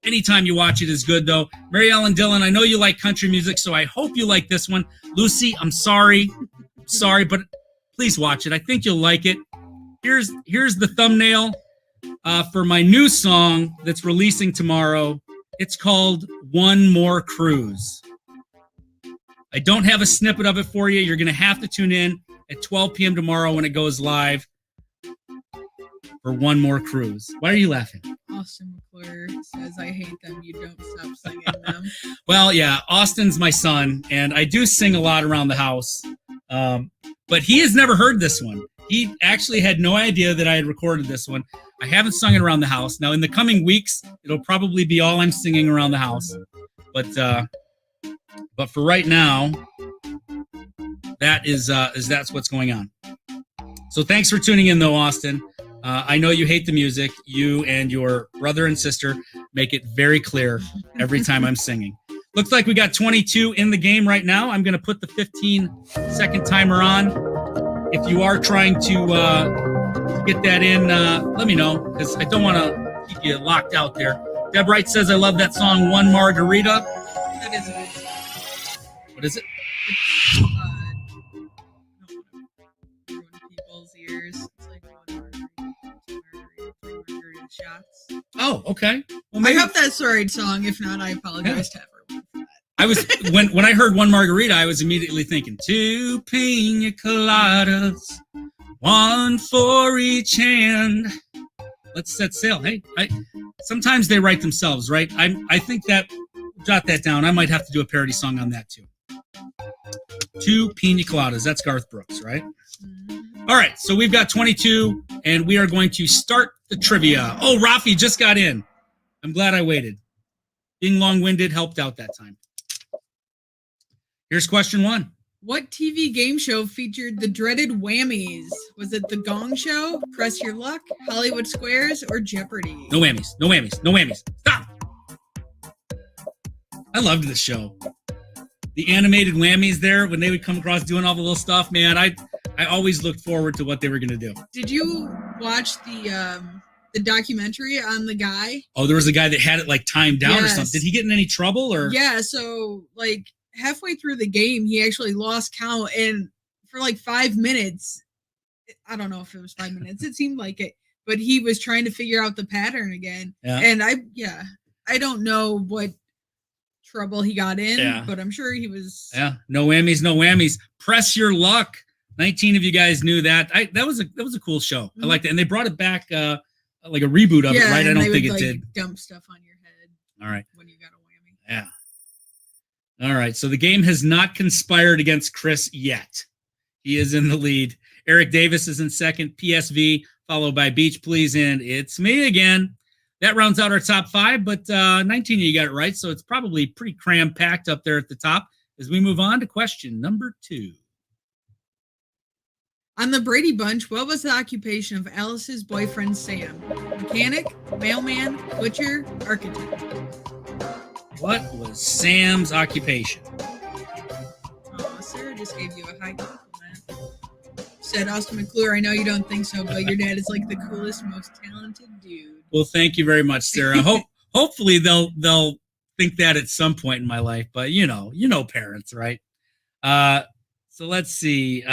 Anytime you watch it is good, though. Mary Ellen Dillon, I know you like country music, so I hope you like this one. Lucy, I'm sorry, but please watch it. I think you'll like it. Here's the thumbnail for my new song that's releasing tomorrow. It's called One More Cruise. I don't have a snippet of it for you. You're going to have to tune in at 12 p.m. tomorrow when it goes live for One More Cruise. Why are you laughing? Austin McClure says, I hate them. You don't stop singing them. Well, yeah, Austin's my son, and I do sing a lot around the house. But he has never heard this one. He actually had no idea that I had recorded this one. I haven't sung it around the house. Now, in the coming weeks, it'll probably be all I'm singing around the house. But for right now, that's what's going on. So thanks for tuning in, though, Austin. I know you hate the music. You and your brother and sister make it very clear every time I'm singing. Looks like we got 22 in the game right now. I'm going to put the 15-second timer on. If you are trying to get that in, let me know, because I don't want to keep you locked out there. Deb Wright says, I love that song, One Margarita. That is it. What is it? Ruin people's ears. It's like margarita shots. Oh, okay. Well, I hope that's the right song. If not, I apologize to everyone for that. I was when I heard One Margarita, I was immediately thinking 2 pina coladas, 1 for each hand. Let's set sail. Hey, sometimes they write themselves, right? I think that, jot that down. I might have to do a parody song on that too. 2 pina coladas. That's Garth Brooks, right? Mm-hmm. All right, so we've got 22, and we are going to start the trivia. Oh, Rafi just got in. I'm glad I waited. Being long-winded helped out that time. Here's question 1. What TV game show featured the dreaded whammies? Was it The Gong Show, Press Your Luck, Hollywood Squares, or Jeopardy? No whammies. No whammies. No whammies. Stop! I loved this show. The animated whammies there, when they would come across doing all the little stuff, man, I always looked forward to what they were going to do. Did you watch the documentary on the guy? Oh, there was a guy that had it like timed down or something. Did he get in any trouble or? Yeah, so like halfway through the game, he actually lost count, and for like 5 minutes, I don't know if it was 5 minutes, it seemed like it, but he was trying to figure out the pattern again. Yeah. And I don't know what trouble he got in, but I'm sure he was. Yeah, no whammies, no whammies. Press Your Luck. 19 of you guys knew that. That was a cool show. Mm-hmm. I liked it, and they brought it back like a reboot of it, right? I don't think it did. Dump stuff on your head. All right. When you got a whammy. Yeah. All right. So the game has not conspired against Chris yet. He is in the lead. Eric Davis is in second. PSV followed by Beach Please, and it's me again. That rounds out our top 5, but 19 of you got it right, so it's probably pretty cram-packed up there at the top as we move on to question number 2. On the Brady Bunch, what was the occupation of Alice's boyfriend Sam? Mechanic, mailman, butcher, architect? What was Sam's occupation? Oh, Sarah just gave you a high compliment. Said Austin McClure, I know you don't think so, but your dad is like the coolest, most talented dude. Well, thank you very much, Sarah. Hopefully they'll think that at some point in my life, but you know parents, right? So let's see.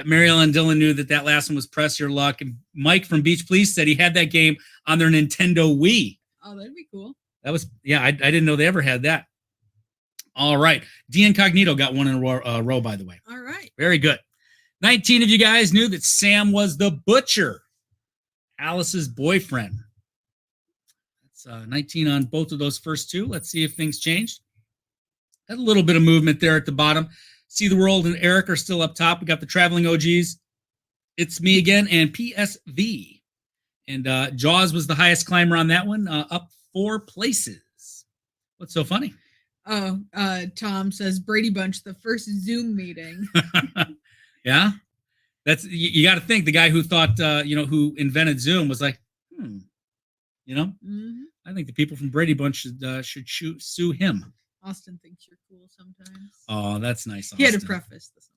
Mary Ellen Dillon knew that last one was Press Your Luck, and Mike from Beach Please said he had that game on their Nintendo Wii. Oh, that'd be cool. That was I didn't know they ever had that. All right, D Incognito got one in a row, by the way. All right, very good. 19 of you guys knew that Sam was the butcher, Alice's boyfriend. It's 19 on both of those first two. Let's see if things changed. Had a little bit of movement there at the bottom. See the World and Eric are still up top. We got the Traveling OGs. It's me again and PSV. And Jaws was the highest climber on that one, up 4 places. What's so funny? Oh, Tom says Brady Bunch, the first Zoom meeting. Yeah, that's you got to think the guy who thought who invented Zoom was like, I think the people from Brady Bunch should sue him. Austin thinks you're cool sometimes. Oh, that's nice. Austin. He had to preface this.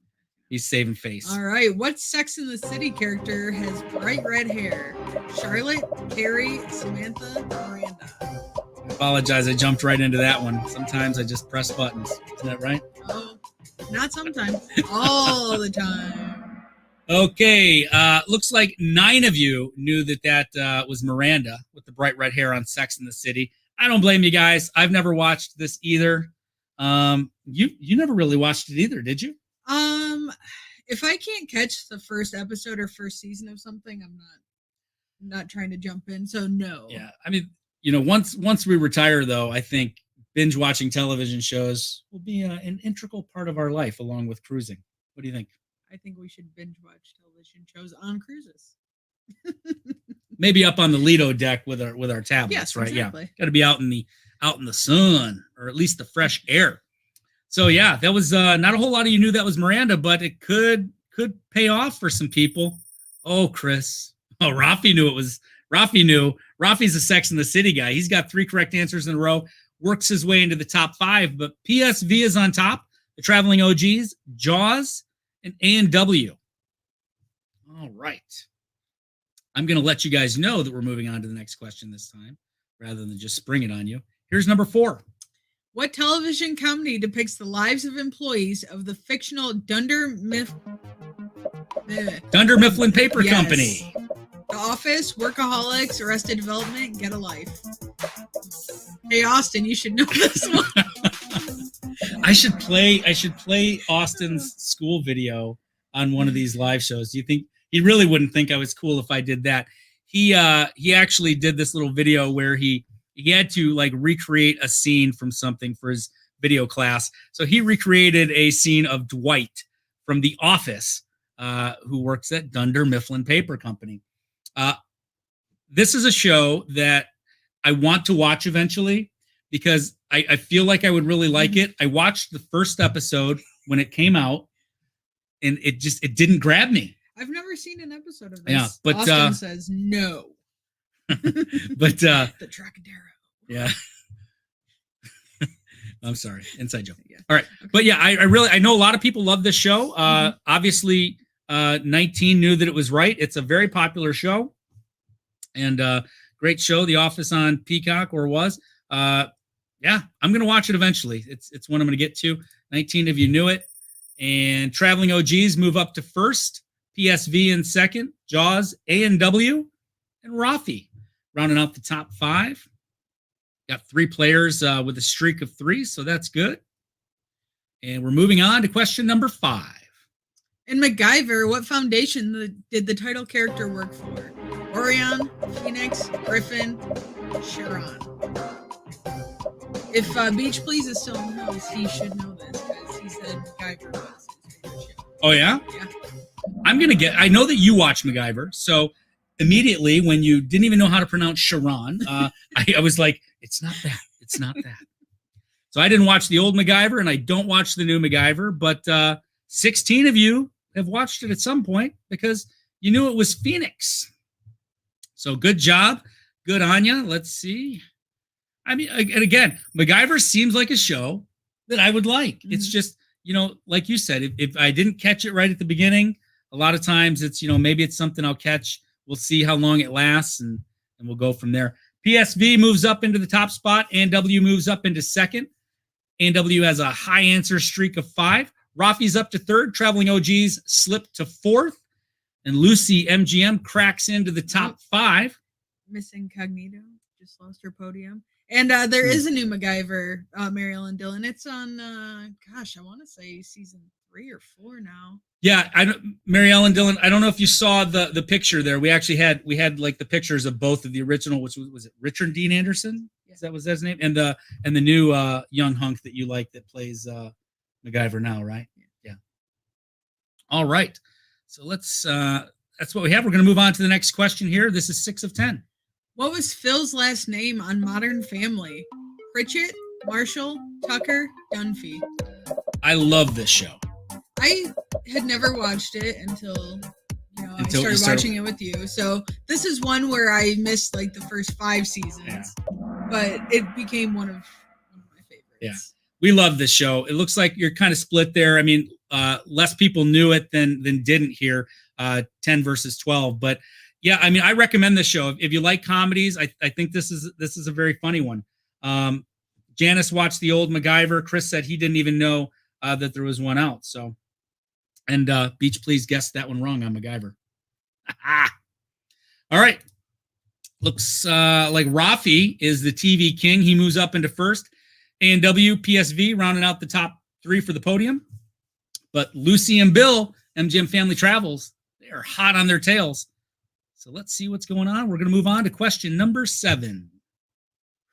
He's saving face. All right, what Sex in the City character has bright red hair? Charlotte, Carrie, Samantha, Miranda. I apologize, I jumped right into that one. Sometimes I just press buttons. Isn't that right? Oh, not sometimes. All the time. Okay, looks like 9 of you knew that was Miranda with the bright red hair on Sex in the City. I don't blame you guys. I've never watched this either. You never really watched it either, did you? If I can't catch the first episode or first season of something, I'm not trying to jump in. So no. Yeah, I mean, once we retire, though, I think binge watching television shows will be an integral part of our life, along with cruising. What do you think? I think we should binge watch television shows on cruises. Maybe up on the Lido deck with our tablets, yes, right? Exactly. Yeah, got to be out in the sun or at least the fresh air. So yeah, that was not a whole lot of you knew that was Miranda, but it could pay off for some people. Oh, Chris. Oh, Rafi knew it was. Rafi knew. Rafi's a Sex in the City guy. He's got 3 correct answers in a row, works his way into the top 5, but PSV is on top, the Traveling OGs, Jaws, and A&W. All right. I'm going to let you guys know that we're moving on to the next question this time, rather than just spring it on you. Here's number 4. What television comedy depicts the lives of employees of the fictional Dunder Mifflin Paper Yes. Company? The Office, Workaholics, Arrested Development, Get a Life. Hey, Austin, you should know this one. I should play Austin's school video on one of these live shows. Do you think he really wouldn't think I was cool if I did that? He actually did this little video where he had to like recreate a scene from something for his video class. So he recreated a scene of Dwight from The Office, who works at Dunder Mifflin Paper Company. This is a show that I want to watch eventually because I feel like I would really like it. I watched the first episode when it came out, and it didn't grab me. I've never seen an episode of this. Yeah, but Austin says no. But the Trocadero. Yeah. I'm sorry, inside joke. Yeah. All right, okay. But yeah, I know a lot of people love this show. Obviously, 19 knew that it was right. It's a very popular show, and great show. The Office on Peacock, or was. Yeah, I'm gonna watch it eventually. It's one I'm gonna get to. 19 of you knew it, and Traveling OGs move up to first. PSV in second. Jaws, A&W, and Rafi rounding out the top 5. Got 3 players with a streak of 3, so that's good. And we're moving on to question number 5. In MacGyver, what foundation did the title character work for? Orion, Phoenix, Griffin, Sharon. If Beach Please is still in the house, he should know this because he said MacGyver was his favorite show. Oh, yeah? Yeah. I know that you watch MacGyver, so immediately when you didn't even know how to pronounce Sharon, I was like, it's not that. It's not that. So I didn't watch the old MacGyver, and I don't watch the new MacGyver, but 16 of you have watched it at some point because you knew it was Phoenix. So good job. Good on you. Let's see. I mean, and again, MacGyver seems like a show that I would like. Mm-hmm. It's just, like you said, if I didn't catch it right at the beginning, a lot of times it's, maybe it's something I'll catch. We'll see how long it lasts, and we'll go from there. PSV moves up into the top spot. A&W moves up into second. A&W has a high answer streak of 5. Rafi's up to third. Traveling OGs slip to 4th. And Lucy MGM cracks into the top 5. Miss Incognito just lost her podium. And there is a new MacGyver, Mary Ellen Dillon. It's on, I want to say season 3 or 4 now. Yeah, Mary Ellen Dillon. I don't know if you saw the picture there. We had like the pictures of both of the original, which was it Richard Dean Anderson? Is that was his name? And the new young hunk that you like that plays MacGyver now, right? Yeah. All right. So let's. That's what we have. We're going to move on to the next question here. This is 6 of 10. What was Phil's last name on Modern Family? Pritchett, Marshall, Tucker, Dunphy. I love this show. I had never watched it until I started watching it with you. So this is one where I missed like the first 5 seasons, but it became one of my favorites. Yeah, we love this show. It looks like you're kind of split there. I mean, less people knew it than didn't here. 10 versus 12, but yeah, I mean, I recommend this show if you like comedies. I think this is a very funny one. Janice watched the old MacGyver. Chris said he didn't even know that there was one out. So, and Beach, please guess that one wrong on MacGyver. All right. Looks like Rafi is the TV king. He moves up into first. A&W, PSV rounding out the top 3 for the podium. But Lucy and Bill, MGM Family Travels, they are hot on their tails. So let's see what's going on. We're going to move on to question number 7.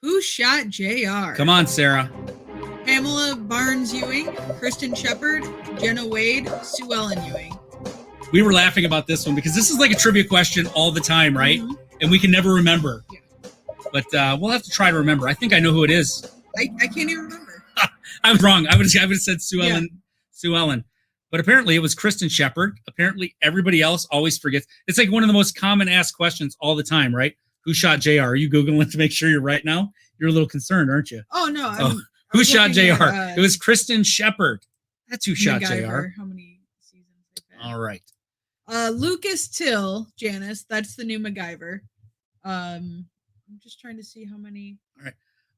Who shot JR? Come on, Sarah. Pamela Barnes Ewing, Kristen Shepard, Jenna Wade, Sue Ellen Ewing. We were laughing about this one because this is like a trivia question all the time, right? Mm-hmm. And we can never remember. Yeah. But we'll have to try to remember. I think I know who it is. I can't even remember. I was wrong. I would have said Sue Ellen. Sue Ellen. But apparently it was Kristen Shepard. Apparently everybody else always forgets. It's like one of the most common asked questions all the time, right? Who shot JR? Are you Googling to make sure you're right now? You're a little concerned, aren't you? Oh, no. Who shot JR? It was Kristen Shepard. That's who shot JR. How many seasons they've had. All right. Lucas Till, Janice. That's the new MacGyver. I'm just trying to see how many. All right.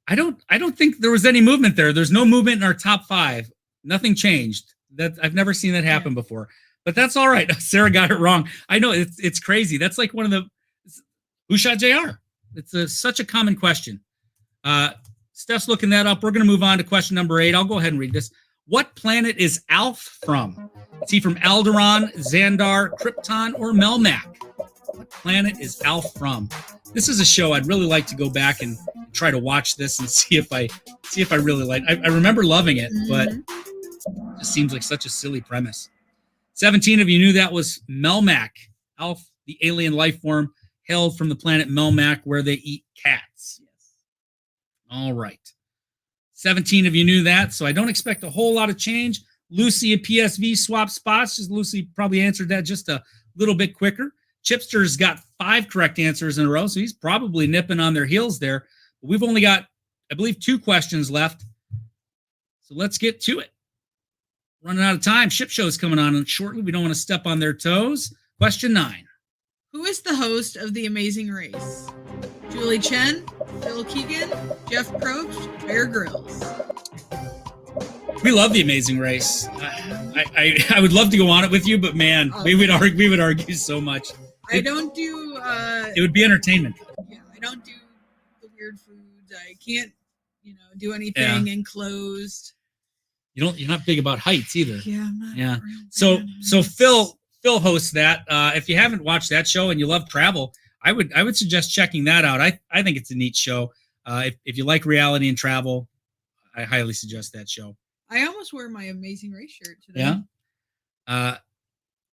I don't think there was any movement there. There's no movement in our top 5. Nothing changed. That I've never seen that happen before. But that's all right. Sarah got it wrong. I know it's crazy. That's like one of the who shot JR? It's such a common question. Steph's looking that up. We're going to move on to question number 8. I'll go ahead and read this. What planet is Alf from? Is he from Alderaan, Xandar, Krypton, or Melmac? What planet is Alf from? This is a show I'd really like to go back and try to watch this and see if I really like. I remember loving it, but it just seems like such a silly premise. 17 of you knew that was Melmac. Alf, the alien life form hailed from the planet Melmac, where they eat cats. Yes. All right. 17 of you knew that, so I don't expect a whole lot of change. Lucy and PSV swap spots. Just Lucy probably answered that just a little bit quicker. Chipster's got 5 correct answers in a row, so he's probably nipping on their heels there. But we've only got, I believe, 2 questions left. So let's get to it. Running out of time. Ship Show's coming on shortly. We don't want to step on their toes. Question 9. Who is the host of The Amazing Race? Julie Chen, Phil Keegan, Jeff Probst, Bear Grylls. We love The Amazing Race. I would love to go on it with you, but man, we would argue so much. I don't do. It would be entertainment. Yeah, I don't do the weird foods. I can't, do anything enclosed. You're not big about heights either. Yeah, I'm not. Yeah. So Phil hosts that. If you haven't watched that show and you love travel, I would suggest checking that out. I think it's a neat show. If you like reality and travel, I highly suggest that show. I almost wear my Amazing Race shirt today. Yeah.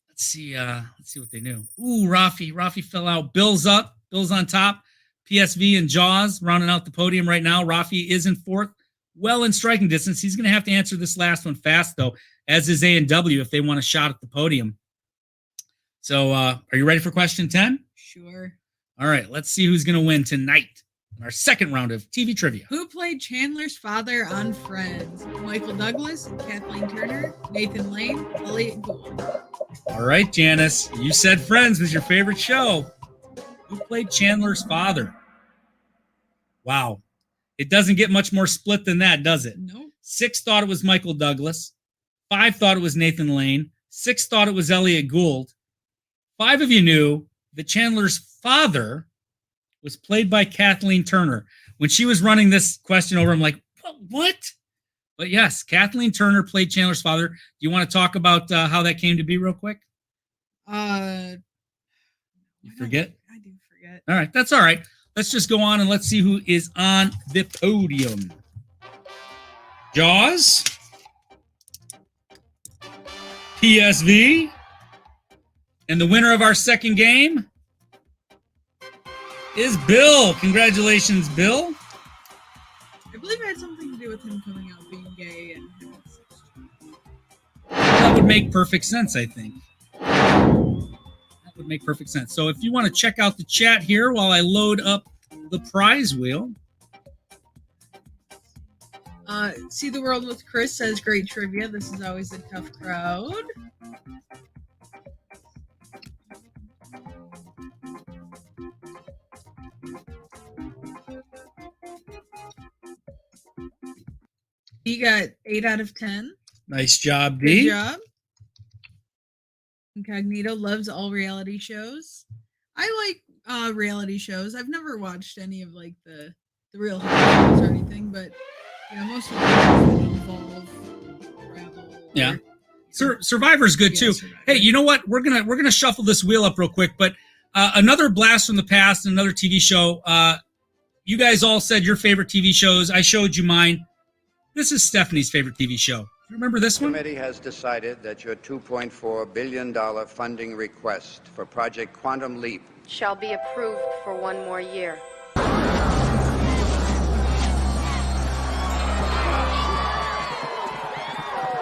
Let's see what they knew. Ooh, Rafi fell out. Bill's up. Bill's on top. PSV and Jaws rounding out the podium right now. Rafi is in 4th. Well in striking distance. He's going to have to answer this last one fast, though, as is A&W if they want a shot at the podium. So are you ready for question 10? Sure. All right. Let's see who's going to win tonight in our second round of TV trivia. Who played Chandler's father on Friends? Michael Douglas, Kathleen Turner, Nathan Lane, Elliot Gould. All right, Janice. You said Friends was your favorite show. Who played Chandler's father? Wow. It doesn't get much more split than that, does it? No. 6 thought it was Michael Douglas. 5 thought it was Nathan Lane. 6 thought it was Elliot Gould. 5 of you knew that Chandler's father was played by Kathleen Turner. When she was running this question over, I'm like, what? But yes, Kathleen Turner played Chandler's father. Do you want to talk about how that came to be real quick? You forget? I do forget. All right, that's all right. Let's just go on and let's see who is on the podium. Jaws, PSV, and the winner of our second game is Bill. Congratulations, Bill. I believe it had something to do with him coming out being gay and having sex. That would make perfect sense, I think. That would make perfect sense. So if you want to check out the chat here while I load up the prize wheel. See the World with Chris says great trivia. This is always a tough crowd. He got 8 out of 10. Nice job, D. Good job. Incognito loves all reality shows. I like reality shows. I've never watched any of like the Real Housewives or anything, but you know, most of them involve Fraggle. Yeah. Survivor's good too. Survivor. Hey, you know what? We're gonna shuffle this wheel up real quick, but another blast from the past, another TV show. You guys all said your favorite TV shows. I showed you mine. This is Stephanie's favorite TV show. You remember this one? The committee has decided that your $2.4 billion funding request for Project Quantum Leap Shall be approved for 1 more year.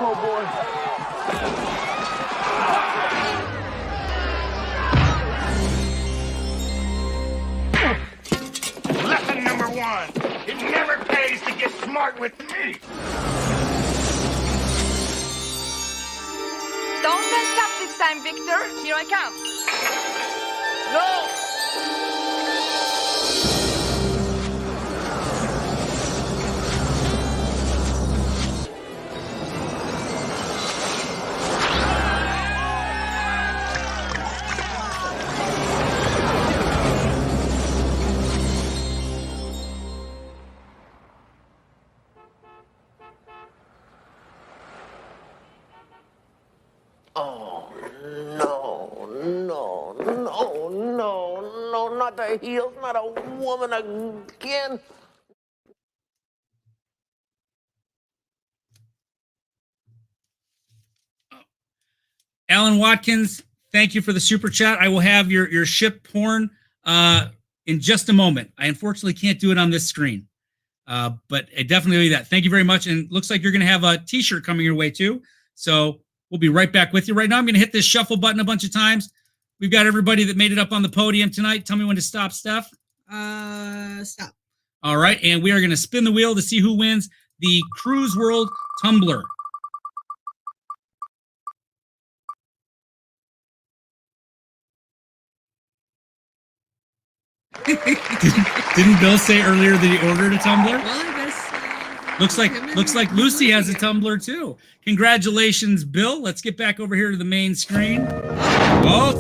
Oh boy. Lesson number 1. It never pays to get smart with me. Don't mess up this time, Victor. Here I come. No! No, not the heels, not a woman again. Alan Watkins, thank you for the super chat. I will have your ship porn in just a moment. I unfortunately can't do it on this screen, but I definitely do that. Thank you very much. And looks like you're going to have a t-shirt coming your way too. So we'll be right back with you. Right now, I'm going to hit this shuffle button a bunch of times. We've got everybody that made it up on the podium tonight. Tell me when to stop, Steph. Stop. All right, and we are going to spin the wheel to see who wins the Cruise World Tumbler. Didn't Bill say earlier that he ordered a tumbler? Well, I guess Looks like Lucy has a tumbler too. Congratulations, Bill. Let's get back over here to the main screen. Oh,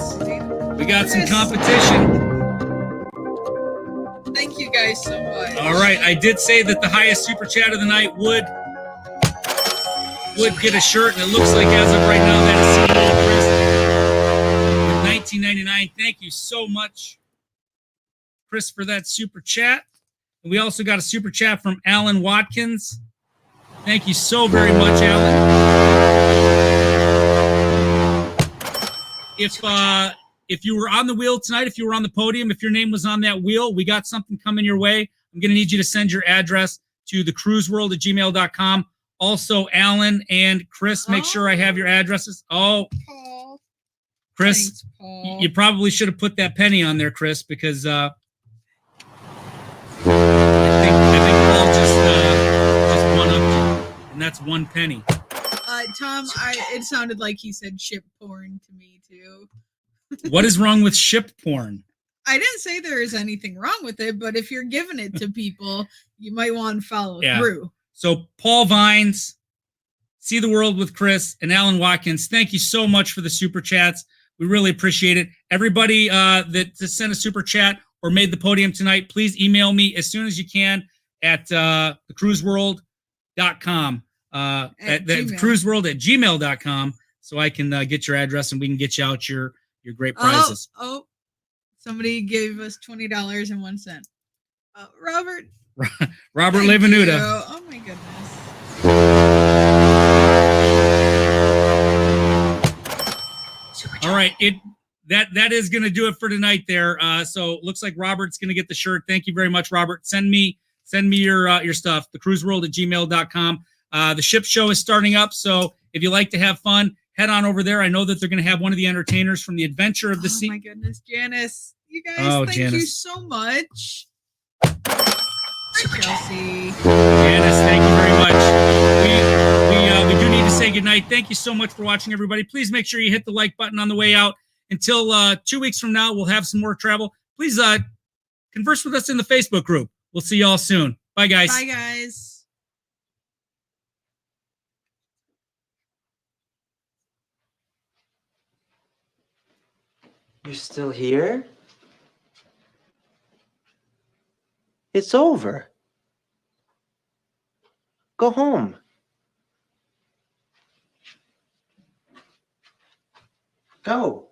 we got some competition. Thank you guys so much. All right, I did say that the highest super chat of the night would get a shirt, and it looks like as of right now that is Chris with $19.99. Thank you so much, Chris, for that super chat. And we also got a super chat from Alan Watkins. Thank you so very much, Alan. If you were on the wheel tonight, if you were on the podium, if your name was on that wheel, we got something coming your way. I'm going to need you to send your address to thecruiseworld@gmail.com. Also, Alan and Chris, make sure I have your addresses. Oh, Paul. Chris, Thanks, Paul. you probably should have put that penny on there, Chris, because I think Paul just one-upped you, and that's 1 penny. Tom, it sounded like he said ship porn to me too. What is wrong with ship porn? I didn't say there is anything wrong with it, but if you're giving it to people, you might want to follow through. So Paul Vines, See the World with Chris, and Alan Watkins, thank you so much for the super chats. We really appreciate it. Everybody that sent a super chat or made the podium tonight, please email me as soon as you can at thecruiseworld.com. at Gmail. cruiseworld@gmail.com, so I can get your address and we can get you out your great prizes. Oh, somebody gave us $20.01. Robert. Robert Thank Levenuta. you. Oh my goodness. All right, that is going to do it for tonight. There, so looks like Robert's going to get the shirt. Thank you very much, Robert. Send me your stuff. thecruiseworld@gmail.com. The ship show is starting up, so if you like to have fun, head on over there. I know that they're going to have one of the entertainers from the Adventure of the Sea. Oh my goodness, Janice! You guys, thank Janice. you so much. Hi, Chelsea. Janice, thank you very much. We do need to say goodnight. Thank you so much for watching, everybody. Please make sure you hit the like button on the way out. Until 2 weeks from now, we'll have some more travel. Please converse with us in the Facebook group. We'll see y'all soon. Bye, guys. Bye, guys. You're still here? It's over. Go home. Go.